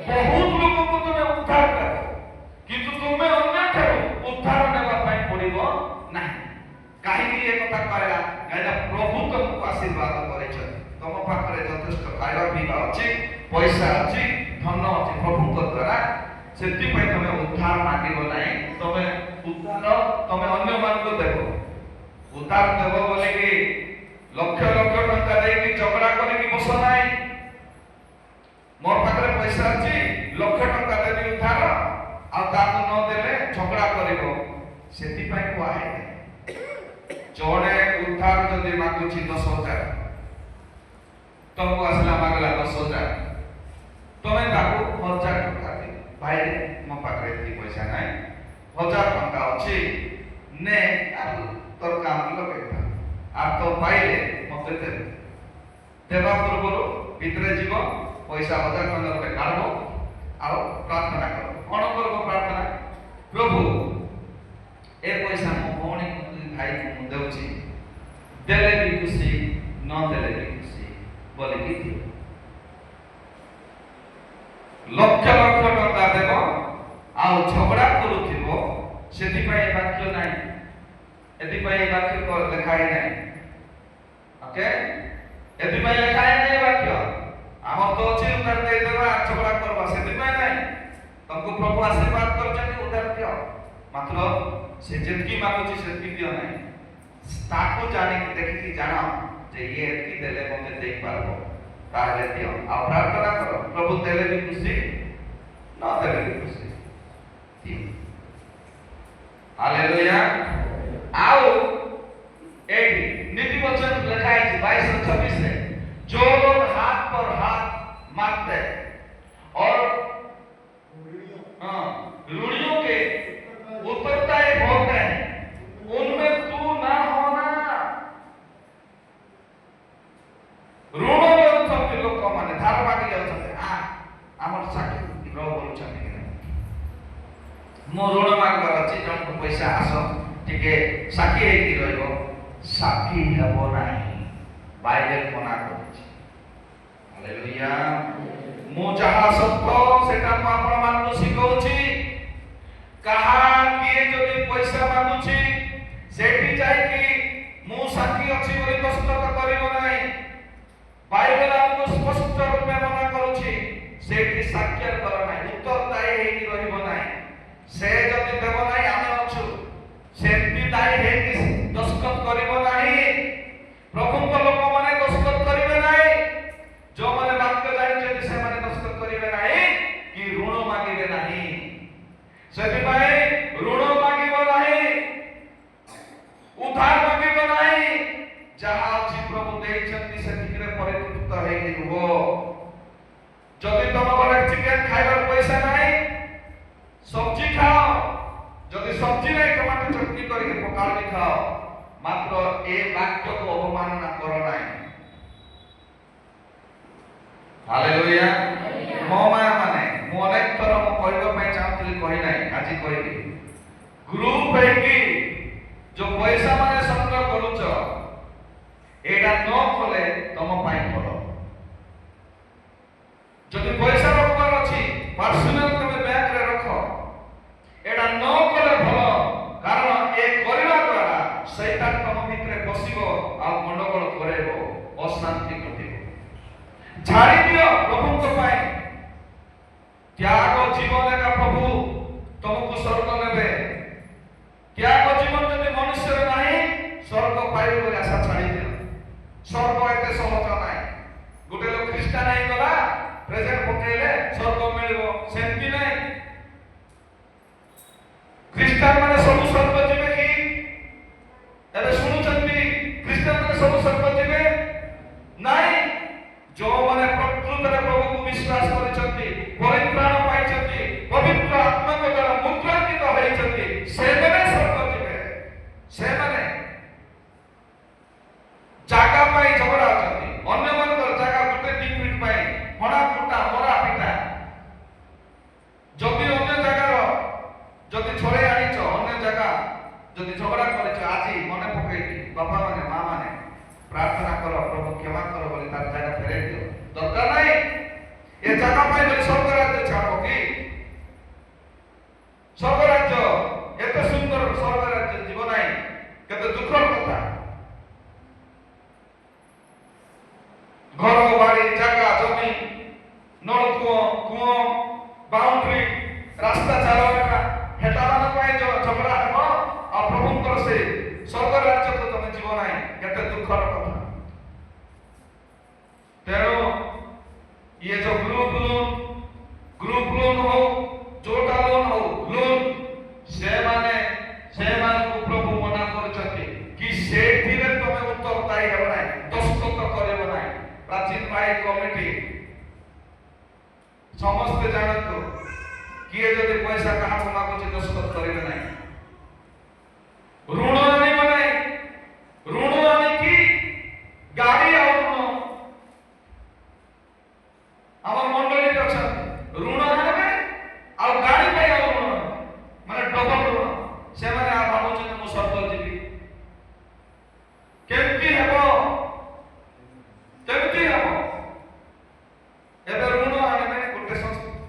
बहुत लोगों को तुम्हें उद्धार करो किंतु तुम्हें अन्य ठाରୁ उद्धार नेबा ପାଇଁ ପଡିବ ନାହିଁ। କାହିଁକି ଏ କଥା କହିଲା? କାହିଁକି ପ୍ରଭୁ ତମକୁ ଆଶୀର୍ବାଦ କରିଛନ୍ତି, ତମ ପାଖରେ ଯଥେଷ୍ଟ ଖାଇବା ପିଇବା ଅଛି, ପଇସା ଅଛି, ଧନ ଅଛି ପ୍ରଭୁଙ୍କ ଦ୍ୱାରା। ସେଥିପାଇଁ ତମେ ଉଦ୍ଧାର ମାଗିବ ନାହିଁ, ତମେ ଅନ୍ୟମାନଙ୍କୁ ଦେବ। ଉଦ୍ଧାର ଦେବ ବୋଲିକି ଲକ୍ଷ ଲକ୍ଷ ଟଙ୍କା ଦେଇକି ଝଗଡ଼ା କରିକି ବସ ନାହିଁ। ମୋ ପାଖରେ ପଇସା ଅଛି, ଲକ୍ଷ ଟଙ୍କା ଦେବି ଉଦ୍ଧାର, ଆଉ ତାକୁ ନ ଦେଲେ ଝଗଡ଼ା କରିବ। ସେଥିପାଇଁ କୁହାହେଇ ଜଣେ ଉଦ୍ଧାର ଯଦି ମାଗୁଛି 10,000, ତମକୁ ଆସିଲା ମାଗଲା 10,000, ତମେ ତାକୁ 1,000 ଟଙ୍କା ଦିଅ। ଭାଇ ମୋ ପାଖରେ ଏତିକି ପଇସା ନାହିଁ, 1,000 ଟଙ୍କା ଅଛି, ନେ ଆଉ ତୋର କାମ ଲଗେଇଥା, ଆଉ ତ ପାଇଲେ ମତେ ଦେବେ। ଦେବା ପୂର୍ବରୁ ଭିତରେ ଯିବ, ପଇସା 1,000 ଟଙ୍କା ଗୋଟେ କାଢ଼ବ, ଆଉ ପ୍ରାର୍ଥନା କର। କ'ଣ କରିବ ପ୍ରାର୍ଥନା? ପ୍ରଭୁ ଏ ପଇସା ମୋ ଭଉଣୀ ଭାଇକୁ ମୁଁ ଦେଉଛି, ଦେଲେ ବି ଖୁସି, ନ ଦେଲେ ବି ଖୁସି ବୋଲିକି ଦିଅ। ଲକ୍ଷ ଲକ୍ଷ ଟଙ୍କା ଦେବ ଆଉ ଝଗଡ଼ା କରୁଥିବ। ସେଥିପାଇଁ ଏ ବାକ୍ୟ ନାହିଁ, ଏଥିପାଇଁ ଏ ବାକ୍ୟ ଲେଖା ହେଇ ନାହିଁ। ଓକେ, ଏଥିପାଇଁ ଲେଖା ହେଇ ନାହିଁ ବାକ୍ୟ। ଆମର ତ ଅଛି ଉଦ୍ଧାର ଦେଇଦେବା, ଝଗଡ଼ା କରିବା, ସେଥିପାଇଁ ନାହିଁ। ତମକୁ ପ୍ରଭୁ ଆଶୀର୍ବାଦ କରିଛନ୍ତି, ଉଦ୍ଧାର ଦିଅ। ମାତ୍ର ସେ ଯେତିକି ମାଗୁଛି ସେତିକି ଦିଅ ନାହିଁ। ତାକୁ ଜାଣିକି ଦେଖିକି ଜାଣ যে ইয়ে এতকি দেলে মতে দেই পারবো তাহলে দিও আর প্রার্থনা করো প্রভু দেলে ବି খুশি না দেলে ବି খুশি দিও हालेलुया आओ एडी नीति वचन लिखा है 22-26 में जो लोग हाथ पर हाथ मारते और ऋणियों के उत्तरदायी होते हैं उनमें तू ना होना ऋणों में सब लोग को माने धार मागे जाउछते हमर साथी रह बोलछते मो ऋण मागबार अछि जनको पैसा आस टिके साखी हेकि रहइबो साखी हेबो नाही बाइबल मना करछि हालेलुया मो जहा सत्य सेटा म आपण माननु सिखौछि कहा किए जदि पैसा मागुछि सेठी जाय कि मो साखी अछि बोली कष्ट करिबो नाही बाइबल हमको स्पष्ट रूप में मना करूछि सेठी साक्षर कर नाही उत्तरदायी हेकि रहइबो नाही से जदि देव नाही आमे अछु सेठी दायी हेकि दस्खत करिबो नाही प्रभु को लोक माने दस्खत करिबे नाही जो माने वाक्य जानिछथि से माने दस्खत करिबे नाही कि ऋण मागिबे नाही सेठी भाई ऋण मागिबो नाही उधार मागिबो नाही जहा अछि प्रभु देइछथि सेठिरे परितृप्त हेकि रुहो जदि तम घरे चिकेन खाइबार पैसा नाही सब्जी खाओ जदि सब्जी नहीं टमाटर चटनी करके पकाड़ खाओ मात्र ए वाक्य को अवमानना करो नहीं हालेलुया मो माया माने मो अनेक थर मो कहबो पय चाहतली कहि नाही आजि कहबी ग्रुप है कि जो पैसा माने संग्रह करूछ एटा न कले तम पाई पड़ो जदि पैसा रखबार अछि पर्सनल तमे बैंक रे रखो एटा न कले भलो कारण ए करिवा द्वारा शैतान तम भितरे बसिबो आ गंडगोल करेबो अशांति करिबो झाड़ी दियो प्रभु को पाए त्याग जीवन का प्रभु तुमको स्वर्ग नेबे त्याग जीवन जदि मनुष्य नाही स्वर्ग पाइबो बोली आशा छाड़ी दियो स्वर्ग एते सहज नाही गोटे लोक ख्रिस्टान नाही गला प्रेजेंट पकेले स्वर्ग मिलबो सेंती नाही ख्रिस्टान माने सब स्वर्ग जिवे कि एबे सुनुचंती ख्रिस्टान माने सब स्वर्ग जिवे नाही जो माने प्रकृत रे प्रभु को विश्वास करिसंती परित्राण पाइसंती पवित्र आत्मा को द्वारा मुद्रांकित होइसंती से माने स्वर्ग जिवे से माने जागा पाई झगड़ा होचंती अन्य मानकर जागा गुटे 2 फीट पाई फड़ा फुटा मरा पिटा जदि अन्य जागार जदि छोड़े आनिछ अन्य जगह जदि झगड़ा करिछ आजी मने पकेइति बापा माने मां माने प्रार्थना करो प्रभु क्षमा करो बोली तार जगह फेरे दियो दरकार नाही ए जगह पाई बोली स्वर्ग राज्य छाड़ो कि स्वर्ग राज्य एते सुंदर स्वर्ग राज्य जीवन नाही केते दुखर कथा घर बाड़ी जगह जमी नलकूओ कुओ बाउंड्री रास्ता चालवा हेटा मान पाए जो झगड़ा हेबो आ प्रभुंकर से स्वर्ग राज्य को तमे जीव नाही केते दुखर कथा तेरो ये जो ग्रुप लोन हो जोटा लोन हो लोन से माने को प्रभु मना करछथि कि सेठिरे तमे उत्तरदायी हेबो नाही दस्तखत करेबो नाही प्राचीन भाई कमिटी समस्त जानतो किए जदि पैसा कहा को मागुछि दस्तखत करिबे नाही ऋण आनिबो नाही ऋण आनि कि गाड़ी आ ऋण हमर मंडली अछन ऋण आनबे आ गाड़ी पे आ ऋण माने डबल ऋण से माने आ भाबुछि मु स्वर्ग जीवी केमति हेबो एबे ऋण आनबे गोटे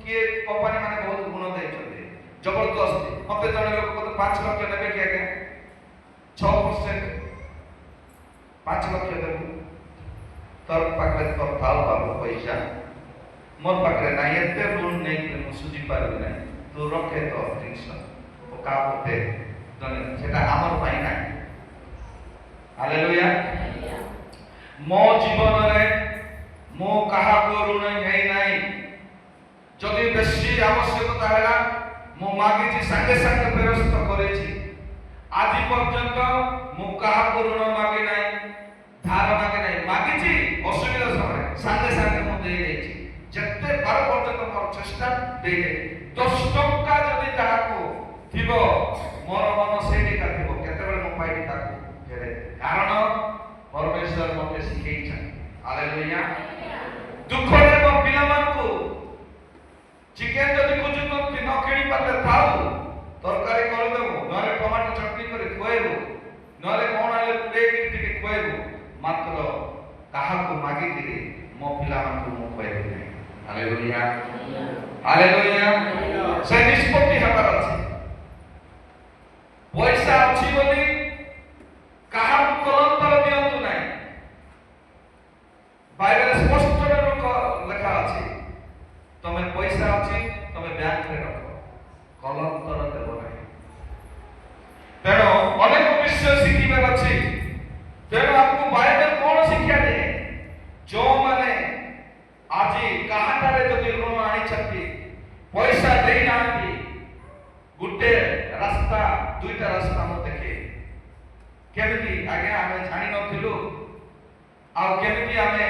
किए कंपनी माने बहुत ऋण दैछथि जबरदस्ती मते जने लोक को 5 लाख नेबे कि आगे 6% 5 लाख देबो तर पाखरे तो थाल बाबू पैसा मोर पाखरे नाही एते ऋण नै कि मु सुझी पारबे नाही तो रखे तो जिंस तो का होते जने सेटा हमर पाई नाही हालेलुया ମୋ ଜୀବନରେ ମୁଁ କାହାକୁ ଋଣ ହେଇ ନାହିଁ। ଯଦି ବେଶୀ ଆବଶ୍ୟକତା ହେଲା ମୁଁ ମାଗିଛି, ସାଙ୍ଗେ ସାଙ୍ଗେ ଫେରସ୍ତ କରିଛି। ଆଜି ପର୍ଯ୍ୟନ୍ତ ମୁଁ କାହାକୁ ଋଣ ମାଗି ନାହିଁ, ଧାର ମାଗି ନାହିଁ। ମାଗିଛି ଅସୁବିଧା ସମୟରେ ସାଙ୍ଗେ ସାଙ୍ଗେ ମୁଁ ଦେଇଦେଇଛି। ଯେତେ ବାର ପର୍ଯ୍ୟନ୍ତ ମୋର ଚେଷ୍ଟା ଦେଇଦେଇଛି। 10 ଟଙ୍କା ଯଦି କାହାକୁ ଥିବ ମୋର ମନ ସେଇଠିକା ଥିବ, କେତେବେଳେ ମୁଁ ପାଇବି ତାକୁ ଫେରେ। କାରଣ ପରମେଶ୍ୱର ମୋତେ ଶିଖେଇଛନ୍ତି। ହାଲେଲୁୟା। ଦୁଃଖରେ ମୋ ପିଲାମାନଙ୍କୁ ଚିକେନ ଯଦି ଖୋଜୁଛନ୍ତି ନ କିଣି ପାରିଲେ ଥାଉ, ତରକାରୀ କରିଦେବୁ, ନହେଲେ ଟମାଟୋ ଚଟଣି କରି ଖୁଆଇବୁ, ନହେଲେ କଣ ହେଲେ ପୁରେଇକି ଟିକେ ଖୁଆଇବୁ। ମାତ୍ର କାହାକୁ ମାଗିକିରି ମୋ ପିଲାମାନଙ୍କୁ ମୁଁ ଖୁଆଇବି ନାହିଁ। Hallelujah, hallelujah. ସେ ନିଷ୍ପତ୍ତି ହେବାର ଅଛି। ପଇସା ଅଛି ବୋଲି କାହାକୁ କଲନ୍ତର ଦିଅନ୍ତୁ ନାହିଁ। ବାଇବେଲରେ ସ୍ପଷ୍ଟ ଲେଖା ଅଛି, ତମେ ପଇସା ଅଛି ତମେ ବ୍ୟାଙ୍କରେ ରଖ, କଲନ୍ତର ଦେବ ନାହିଁ। ତେଣୁ ଅନେକ ବିଷୟ ଶିଖିବାର ଅଛି। ତେଣୁ ଆମକୁ ବାଇବେଲ କଣ ଶିକ୍ଷା ଦିଏ? ଯେଉଁମାନେ ଆଜି କାହାଠାରେ ଯଦି ଋଣ ଆଣିଛନ୍ତି, ପଇସା ଦେଇନାହାନ୍ତି, ଗୋଟେ ରାସ୍ତା ଦୁଇଟା ରାସ୍ତା ମୁଁ ଦେଖେ। କେମିତି ଆଜ୍ଞା ଆମେ ଜାଣିନଥିଲୁ, ଆଉ କେମିତି ଆମେ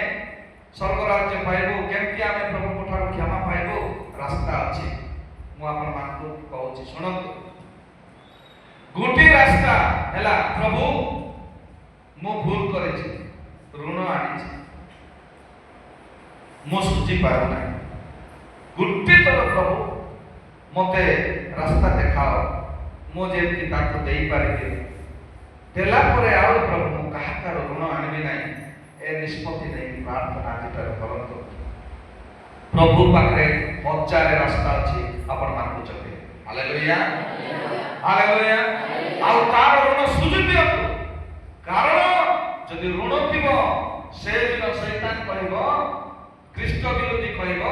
ସ୍ୱର୍ଗ ରାଜ୍ୟ ପାଇବୁ, କେମିତି ଆମେ ପ୍ରଭୁଙ୍କ ଠାରୁ କ୍ଷମା ପାଇବୁ, ରାସ୍ତା ଅଛି। ମୁଁ ଆପଣମାନଙ୍କୁ କହୁଛି, ଶୁଣନ୍ତୁ। ଗୋଟିଏ ରାସ୍ତା ହେଲା, ପ୍ରଭୁ ମୁଁ ଭୁଲ କରିଛି, ଋଣ ଆଣିଛି, ମୁଁ ସୁଝି ପାରୁନାହିଁ। ଗୋଟିଏ ଥର ପ୍ରଭୁ ମୋତେ ରାସ୍ତା ଦେଖାଅ, ମୁଁ ଯେମିତି ତାକୁ ଦେଇପାରିବି। ଦେଲା ପରେ ଆଉ ପ୍ରଭୁ ମୁଁ କାହାଠାରୁ ଋଣ ଆଣିବି ନାହିଁ, ଏ ନିଷ୍ପତ୍ତି ନେଇକି ପ୍ରାର୍ଥନା ଆଜିଠାରୁ କରନ୍ତୁ। ପ୍ରଭୁ ପାଖରେ 1000 ରାସ୍ତା ଅଛି, ଆପଣମାନଙ୍କୁ ଚଲେଇବେ। Hallelujah, hallelujah. ଆଉ ତାର ଋଣ ସୁଝି ଦିଅନ୍ତୁ। କାରଣ ଯଦି ଋଣ ଥିବ, ସେଦିନ ଶୈତାନ କହିବ, ଖ୍ରୀଷ୍ଟ ବିରୋଧୀ କହିବ,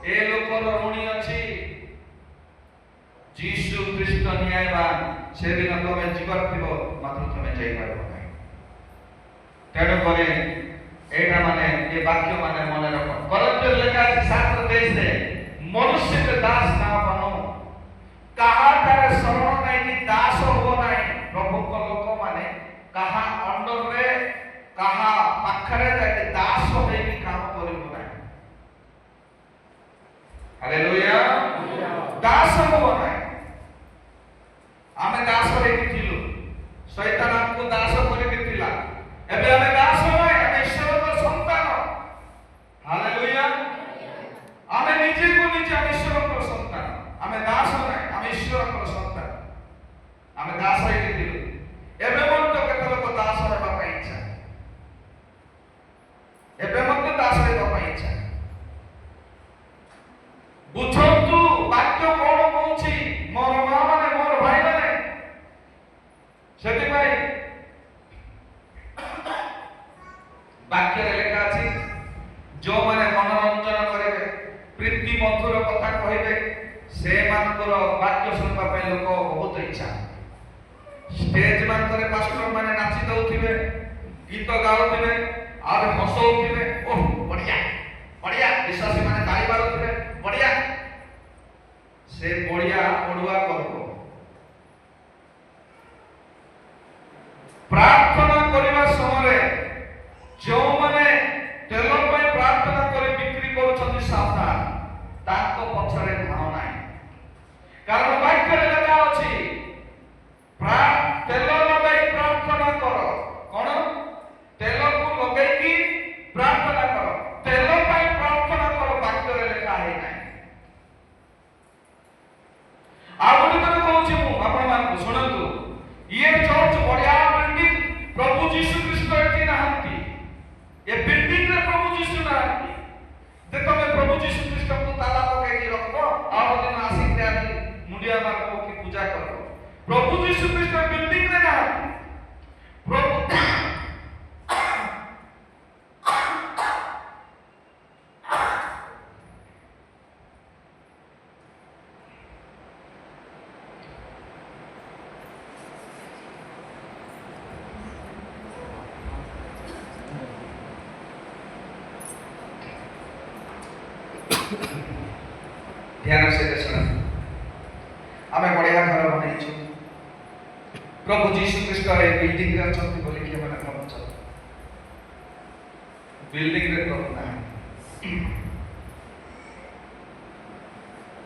ଏ ଲୋକର ଋଣୀ ଅଛି, ଯୀଶୁ ଖ୍ରୀଷ୍ଟ ନ୍ୟାୟବାନ। ସେଦିନ ତମେ ଯିବାର ଥିବ, ମାତ୍ର ତମେ ଯାଇପାରିବ ନାହିଁ। ତେଣୁକରି ଏଇଟା ମାନେ ଏ ବାକ୍ୟ ମାନେ ମନେ ରଖ। କଲନ୍ତର ଲେଖା ଅଛି 7:23, ମନୁଷ୍ୟ के दास ना बनो, କାହାଠାରେ ଶରଣ ନେଇକି ଦାସ ହବ ନାହିଁ। ପ୍ରଭୁଙ୍କ ଲୋକମାନେ କାହା ଅଣ୍ଡରରେ, କାହା ପାଖରେ ଯାଇକି ଦାସ ହେଇକି କାମ କରିବ ନାହିଁ। ହାଲେଲୁୟା, ଦାସ ହବ ନାହିଁ। ଆମେ ଦାସ ହେଇକି ଥିଲୁ, ଶୈତାନ ଆମକୁ ଦାସ କରିକି ଥିଲା। ଏବେ ଆମେ ଦାସ ନାହିଁ, ଆମେ ଈଶ୍ୱରଙ୍କ ସନ୍ତାନ। ହାଲେଲୁୟା। ଆମେ ନିଜକୁ ନିଜେ ଈଶ୍ୱରଙ୍କ ସନ୍ତାନ। ଆମେ ଦାସ ନାହିଁ, ଆମେ ଈଶ୍ୱରଙ୍କ ସନ୍ତାନ। ଆମେ ଦାସ ହେଇକି ଥିଲୁ। ଏବେ ମଧ୍ୟ କେତେ ଲୋକ ଦାସ ହେବା ପାଇଁ ଇଚ୍ଛା, ଏବେ ମଧ୍ୟ ଦାସ ହେବା ପାଇଁ ଇଚ୍ଛା। ବୁଝନ୍ତୁ ବାକ୍ୟ କଣ କହୁଛି, ମୋର ମା ମାନେ, ମୋର ଭାଇ ମାନେ। ସେଥିପାଇଁ ବାକ୍ୟରେ ଲେଖା ଅଛି, ଯେଉଁମାନେ ମନୋରଞ୍ଜନ କରିବେ, ପ୍ରୀତି ମଧୁର କଥା କହିବେ, ସେମାନଙ୍କର ବାକ୍ୟ ଶୁଣିବା ପାଇଁ ଲୋକ ବହୁତ ଇଚ୍ଛା। ଷ୍ଟେଜ ମାନଙ୍କରେ ପାଷ୍ଟର ମାନେ ନାଚି ଦଉଥିବେ, ଗୀତ ଗାଉଥିବେ, ଆଉ ହସଉଥିବେ, ଓହ ବଢିଆ ବଢିଆ, ବିଶ୍ୱାସୀ ମାନେ ଗାଇ ପାରୁଥିବେ, ବଢିଆ। ସେ ବଢିଆ ପଢୁଆ କରିବ। ପ୍ରାର୍ଥନା କରିବା ସମୟରେ ଯେଉଁମାନେ ତେଲ ପାଇଁ ପ୍ରାର୍ଥନା କରି ବିକ୍ରି କରୁଛନ୍ତି, ସାବଧାନ, ତାଙ୍କ ପଛରେ ଧାନ ନାହିଁ। କାରଣ ବାକ୍ୟରେ ଲେଖା ଅଛି, ତେଲ ଲଗାଇ ପ୍ରାର୍ଥନା କର। କଣ? ତେଲକୁ ଲଗେଇକି ପ୍ରାର୍ଥନା କର, ତେଲ ପାଇଁ ପ୍ରାର୍ଥନା କର, ବାକ୍ୟରେ ଲେଖା ହେଇନାହିଁ। ଆଉ ଗୋଟେ କଥା କହୁଛି ମୁଁ ଆପଣମାନଙ୍କୁ, ଶୁଣନ୍ତୁ। ଇଏ ଚର୍ଚ୍ଚ ବଢିଆ ବିଲ୍ଡିଂ, ପ୍ରଭୁ ଯୀଶୁ ଖ୍ରୀଷ୍ଟ ଏଠି ନାହାନ୍ତି। ଏ ବିଲ୍ଡିଂ ରେ ପ୍ରଭୁ ଯୀଶୁ ନାହାନ୍ତି। ଯେ ତମେ ପ୍ରଭୁ ଯୀଶୁ ଖ୍ରୀଷ୍ଟଙ୍କୁ ତାଲା ପକାଇକି ରଖବ, ଆଉ ଦିନ ଆସିକି ମୁଣ୍ଡିଆ ମାରିବ କି ପୂଜା କରିବ। ପ୍ରଭୁ ଯୀଶୁ ଖ୍ରୀଷ୍ଟ ବିଲ୍ଡିଂ ରେ ନାହାନ୍ତି। ପ୍ରଭୁ ध्यान से सुना आमे बढ़िया घर बनैछु प्रभु जीशु ख्रीष्ट ए बिल्डिंग रे अछंती बोली कि माने भाबछ बिल्डिंग रे प्रभु ना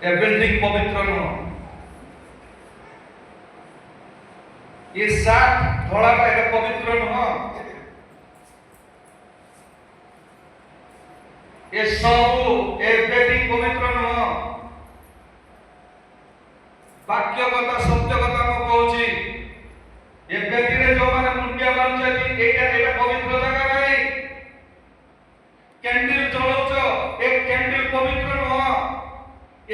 ए बिल्डिंग पवित्र न ये साथ धोला का ए पवित्र न ये सब ए बिल्डिंग पवित्र न वाक्य कथा सत्य कथा को कहूची ये बेटी जो माने मुंडिया मारुछथि एटा पवित्र जगह नहीं कैंडल जलाउछ एक कैंडल पवित्र न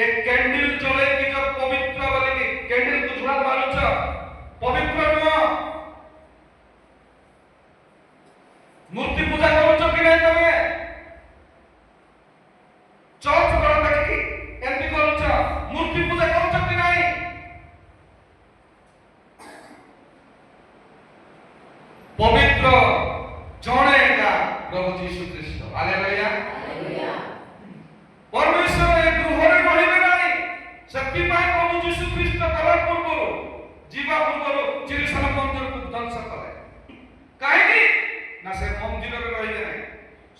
एक कैंडल जले कि जो पवित्र बोले कि कैंडल को झुला मारुछ पवित्र न मूर्ति पूजा करूछ कि नहीं तमे चर्च करता कि एंती करूछ मूर्ति पूजा करूछ कि नहीं पवित्र जने का प्रभु जीशु ख्रीष्ट हालेलुया परमेश्वर ए गृहरे रहिबे नाही शक्ति पाए प्रभु जीशु ख्रीष्ट कला पूर्व जीवा पूर्व जेरूशलेम मंदिर को ध्वंस करे काहे ना से मंदिर रे रहिबे नाही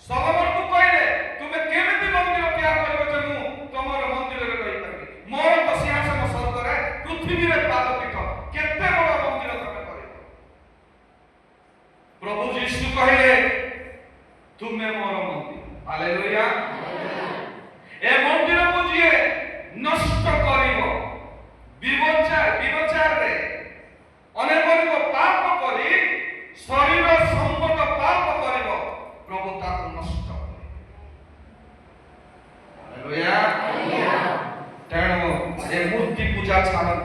सलोमन को कहले तुमे केमिति मंदिर तैयार करबे जे मु तमर मंदिर रे रहि परबे मोर तो सिंहासन स्वर्ग रे पृथ्वी रे पादपीठ केते बड़ मंदिर तमे करे प्रभु यीशु कहले तुमे मोर मंदिर हालेलुया ए मंदिर को जिए नष्ट करिवो विचार रे अनेक को पाप करी शरीर संबंध पाप करिवो प्रभु ताको नष्ट करे हालेलुया तेणु ए मूर्ति पूजा छाड़त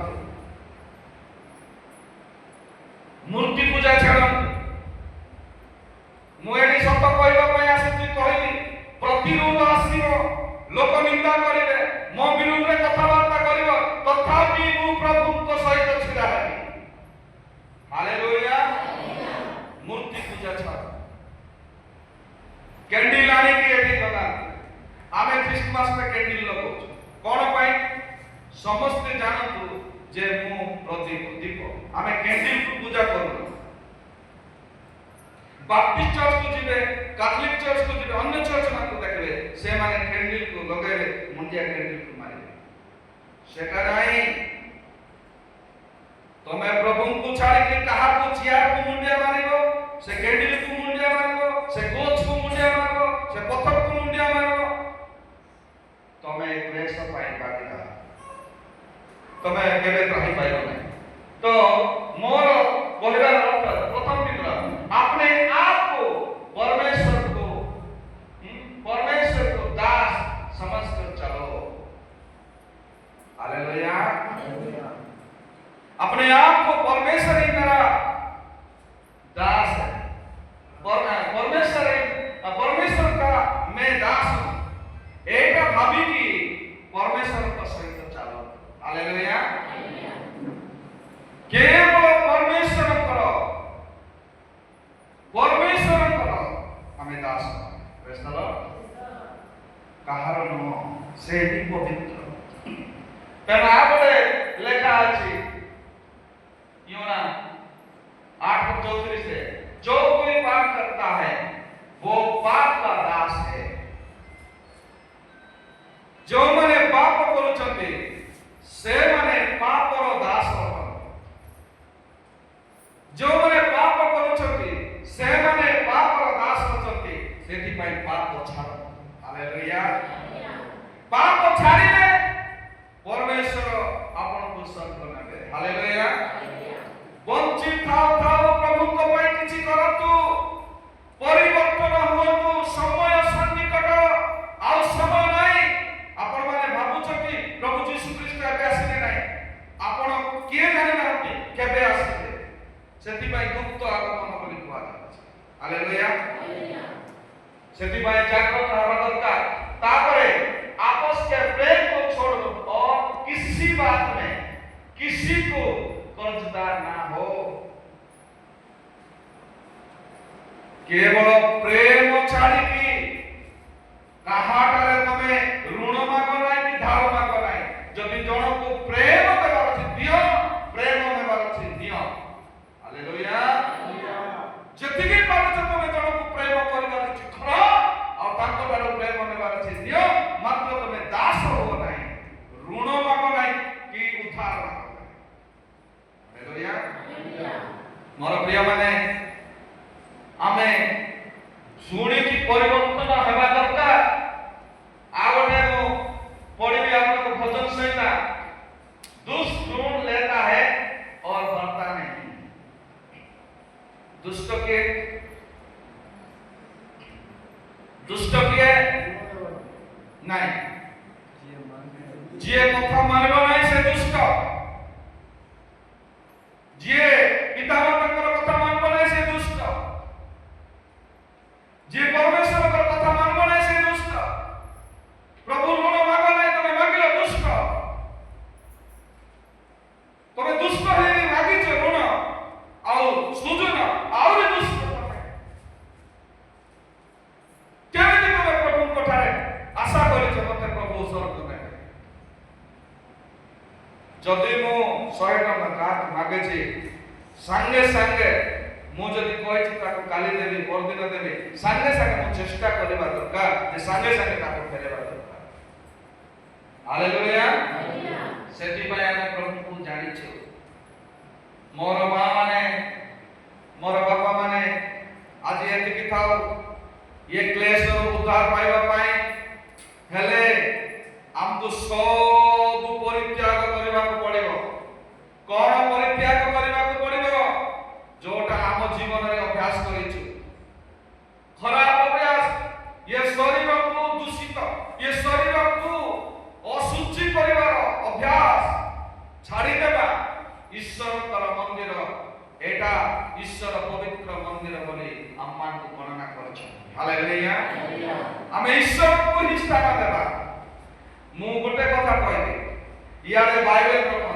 मूर्ति पूजा छाड़त मुएडी सत कहबा पय आसी कहली प्रतिरोध आसीबो लोक निंदा करिवे मो विरुद्ध रे कथावार्ता करिवो तथापि मु प्रभुଙ୍କ सहित छिड़ा हेबी हालेलुया मूर्ति पूजा छाड़ कैंडल आनी की एठी गला आमे क्रिसमस में कैंडल लगो कोन पय समस्त जानतु जे मु प्रदीप दीप आमे कैंडल को पूजा करू बाप्टिस्ट चर्च को जिबे कैथोलिक चर्च को जिबे अन्य चर्च मान को देखबे से माने कैंडल को लगेबे मुंडिया कैंडल को मारिबे सेटा नाही तमे प्रभु को छाड़ी के कहा को चियार को मुंडिया मारिबो से कैंडल को मुंडिया मारिबो से गोछ को मुंडिया मारिबो से पत्थर को मुंडिया मारिबो तमे ग्रेस पाई पादिला तमे केबे रही पाइबो नहीं तो मोर कहला अर्थ प्रथम मित्र अपने आप को परमेश्वर को दास समझकर चलो हालेलुया अपने आप को परमेश्वर ही मेरा दास है परमेश्वर का मैं दास हूं एटा भाभी की परमेश्वर को सहित चलो हालेलुया केवल परमेश्वर करो हमें दास प्रेज द लॉर्ड कहार न से ही पवित्र तेना आबे लेखा अछि योना 8:34 से जो कोई पाप करता है वो पाप का दास है जो माने पाप करूछन्ते से माने पापर दास होतन जो माने पाप करूछन्ते से माने पापर दास होतन्ते सेति पई पाप छाड़ हालेलुया पाप छाड़िले परमेश्वर आपन को संग नेबे हालेलुया वंचित थाओ प्रभु को पई किछि करतु परिवर्तन होतु समय सन्निकट आ समय नाही आपण माने भाबुछथि प्रभु यीशु ख्रीष्ट आबे आसीने नाही आपण के जानि नाहंती केबे आसीबे सेति पई गुप्त आगमन बोली कुआ जाय हालेलुया सेति पई जागृत हवा दरकार तापरे आपस के प्रेम को छोड़ दो और किसी बात में किसी को कर्जदार ना हो केवल प्रेम छाड़ी की कहाटारे तमे ऋण मोर प्रिय माने आमे शुणी की परिवर्तन हेबा दरकार। आ गोटे मो पढ़ी आपको भजन संहिता, दुष्ट ढूंढ लेता है और बढ़ता नहीं। दुष्ट के नहीं, जे कथा मानबो नहीं से दुष्ट, जे पिता माताकर कथा मानबो नहीं से दुष्ट, जे परमेश्वर कर कथा मानबो नहीं से दुष्ट। प्रभु ऋण मांगो नहीं तमे मांगिलो दुष्ट, तमे दुष्ट हे मागिछ ऋण आउ सुजुन आउरी दुष्ट तमे केमिति तमे प्रभु कथारे आशा करिछ मते प्रभु स्वर्ग देबे। जदि मु 100 टका काट मागे छी संगे संगे मु जदि कहि छी ताको काली देबी परदिन देबी, संगे संगे मु चेष्टा करबा दरकार जे संगे संगे ताको फेरेबा दरकार। हालेलुया। सेति पय आमे प्रभु को जानि छी। मोर मां माने मोर बापा माने आज एति कि थाओ ये क्लेश उद्धार पाइबा पाए हेले हमको सब परित्याग करबा को पड़िबो। कोन परित्याग करबा को पड़िबो? जोटा हम जीवन रे अभ्यास करिछु, खराब अभ्यास, ये शरीर को दूषित, ये शरीर को असुचि परिवार अभ्यास छाड़ी देबा। ईश्वर कर मंदिर एटा ईश्वर पवित्र मंदिर बोली अम्मान को गणना करछ। हालेलुया। आमे ईश्वर को ही स्थान देबा। मु गोटे कथा कहबी, इयाडे बाइबल रखो,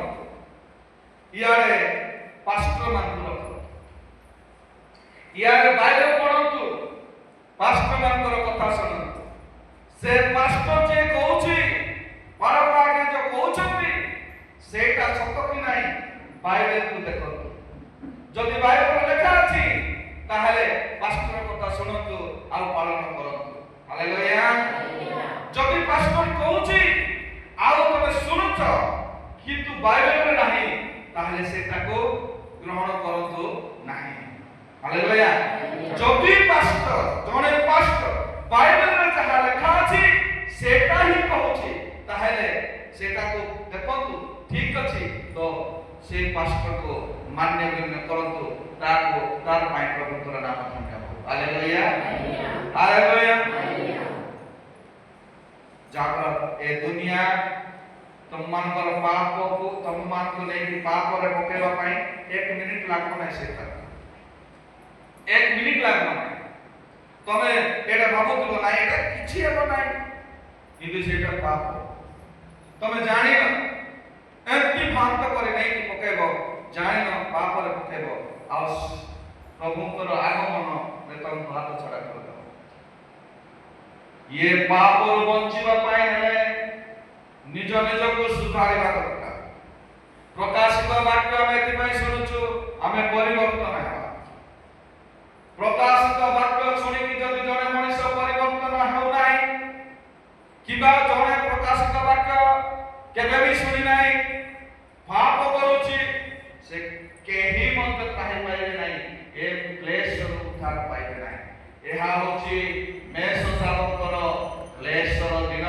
इयाडे पास्टर मान रखो, इयाडे बाइबल पढंतु, पास्टर मान कथा सुनंतु। से पास्टर जे कहउछि परपा के जो कहउछंती सेटा सत कि नाही बाइबल को देखंतु। जदि बाइबल लेखा अछि ताहले पास्टर कथा सुनंतु आ पालन करंतु। हालेलुया। जदि पास्टर कहउछि आउ तमे सुनुछ किंतु बाइबल रे नाही ताहले सेटा को ग्रहण करंतु नाही। हालेलुया। जदि पास्टर जने पास्टर बाइबल रे जहा लेखा अछि सेटा ही कहउछि ताहले सेटा को देखंतु ठीक अछि तो से पास्टर को मान्य करंतु, ताको तार पाई प्रभुतर नाम धन्य हो। हालेलुया। हालेलुया। जागृत ए दुनिया तुम मानकर पाप को तुम मान को नहीं पाप रे पकेबा पाई 1 मिनिट लागबो नै से तक 1 मिनिट लागबो नै। तमे एटा भाबुतबो नै एटा किछि हेबो नै किंतु सेटा पाप तमे जानि न एति भांत करे नै कि पकेबो जानि न पाप रे पकेबो आ प्रभुकर आगमन रे तुम हाथ छड़ा कर दो। ये पाप रो बंचिबा पाई हेले निज निज को सुधारिबा दरकार। प्रकाशित वाक्य हम एति पई सुनुछु आमे परिवर्तन हेबा। प्रकाशित वाक्य सुनि कि जदि जने मनुष्य परिवर्तन हेउ नाही किबा जने प्रकाशित वाक्य केबे भी सुनि नाही पाप करूछि से केही मत ताहि पाइबे नाही, ए क्लेश उद्धार पाइबे नाही। एहा होछि मेष सावकर क्लेशर दिन,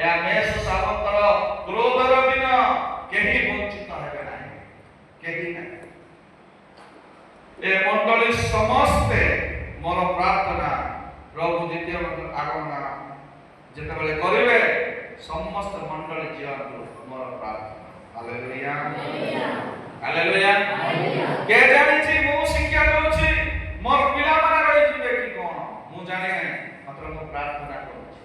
या मेष सावकर क्रोधर दिन। केही वंचित हेबे नाही, केही नाही। ए मंडली समस्ते मोर प्रार्थना प्रभु द्वितीय आगमन जेतेबेले करिवे समस्त मंडली जीवन मोर प्रार्थना। हालेलुया। हालेलुया। के जानि छी मु शिक्षा दउछि मोर पिला माने रहि जिवे कि कोन मु जानि नै, मात्र मु प्रार्थना करूछि।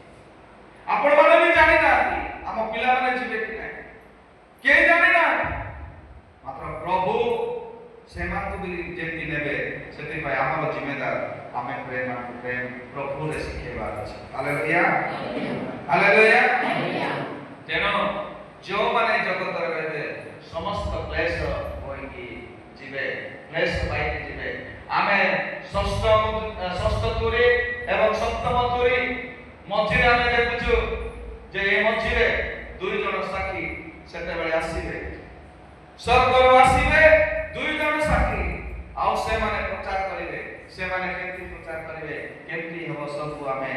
आपण माने भी जानि नाथि हम पिला माने जिवे कि नै के जानि ना, मात्र प्रभु सेमान को भी जेति नेबे सेति पय हमर जिम्मेदार आमे प्रेम प्रभु रे शिखेबार अछि। हालेलुया। हालेलुया। तेनो जो माने जगत रे रहबे समस्त क्लेश होई कि जिवे क्लेश पाई जिवे। आमे षष्ठ तुरी एवं सप्तम तुरी मझिरे आमे देखुछु जे ए मझिरे दुई जण साखी सेते बेले आसीबे, स्वर्गरु आसीबे दुई जण साखी ଆଉ ସେମାନେ ପ୍ରଚାର କରିବେ, ସେମାନେ କେମିତି ପ୍ରଚାର କରିବେ, କେମିତି ହେବ ସବୁ ଆମେ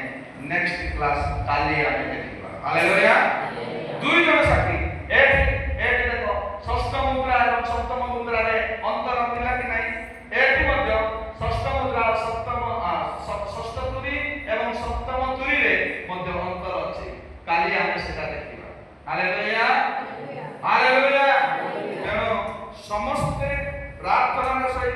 ନେକ୍ସଟ କ୍ଲାସ କାଲି ଆମେ ଦେଖିବା। ହାଲେଲୁୟା। ଦୁଇ ଜଣ ସାକ୍ଷୀ ଏଠି ଦେଖ ଷଷ୍ଠ ମୁଦ୍ରା ଏବଂ ସପ୍ତମ ମୁଦ୍ରାରେ ଅନ୍ତର ଥିଲା କି ନାହିଁ? ଏଠି ମଧ୍ୟ ଷଷ୍ଠ ମୁଦ୍ରା ଷଷ୍ଠ ତୁରୀ ଏବଂ ସପ୍ତମ ତୁରୀରେ ମଧ୍ୟ ଅନ୍ତର ଅଛି। କାଲି ଆମେ ସେଟା ଦେଖିବା। ହାଲେଲୁୟା। ହାଲେଲୁୟା।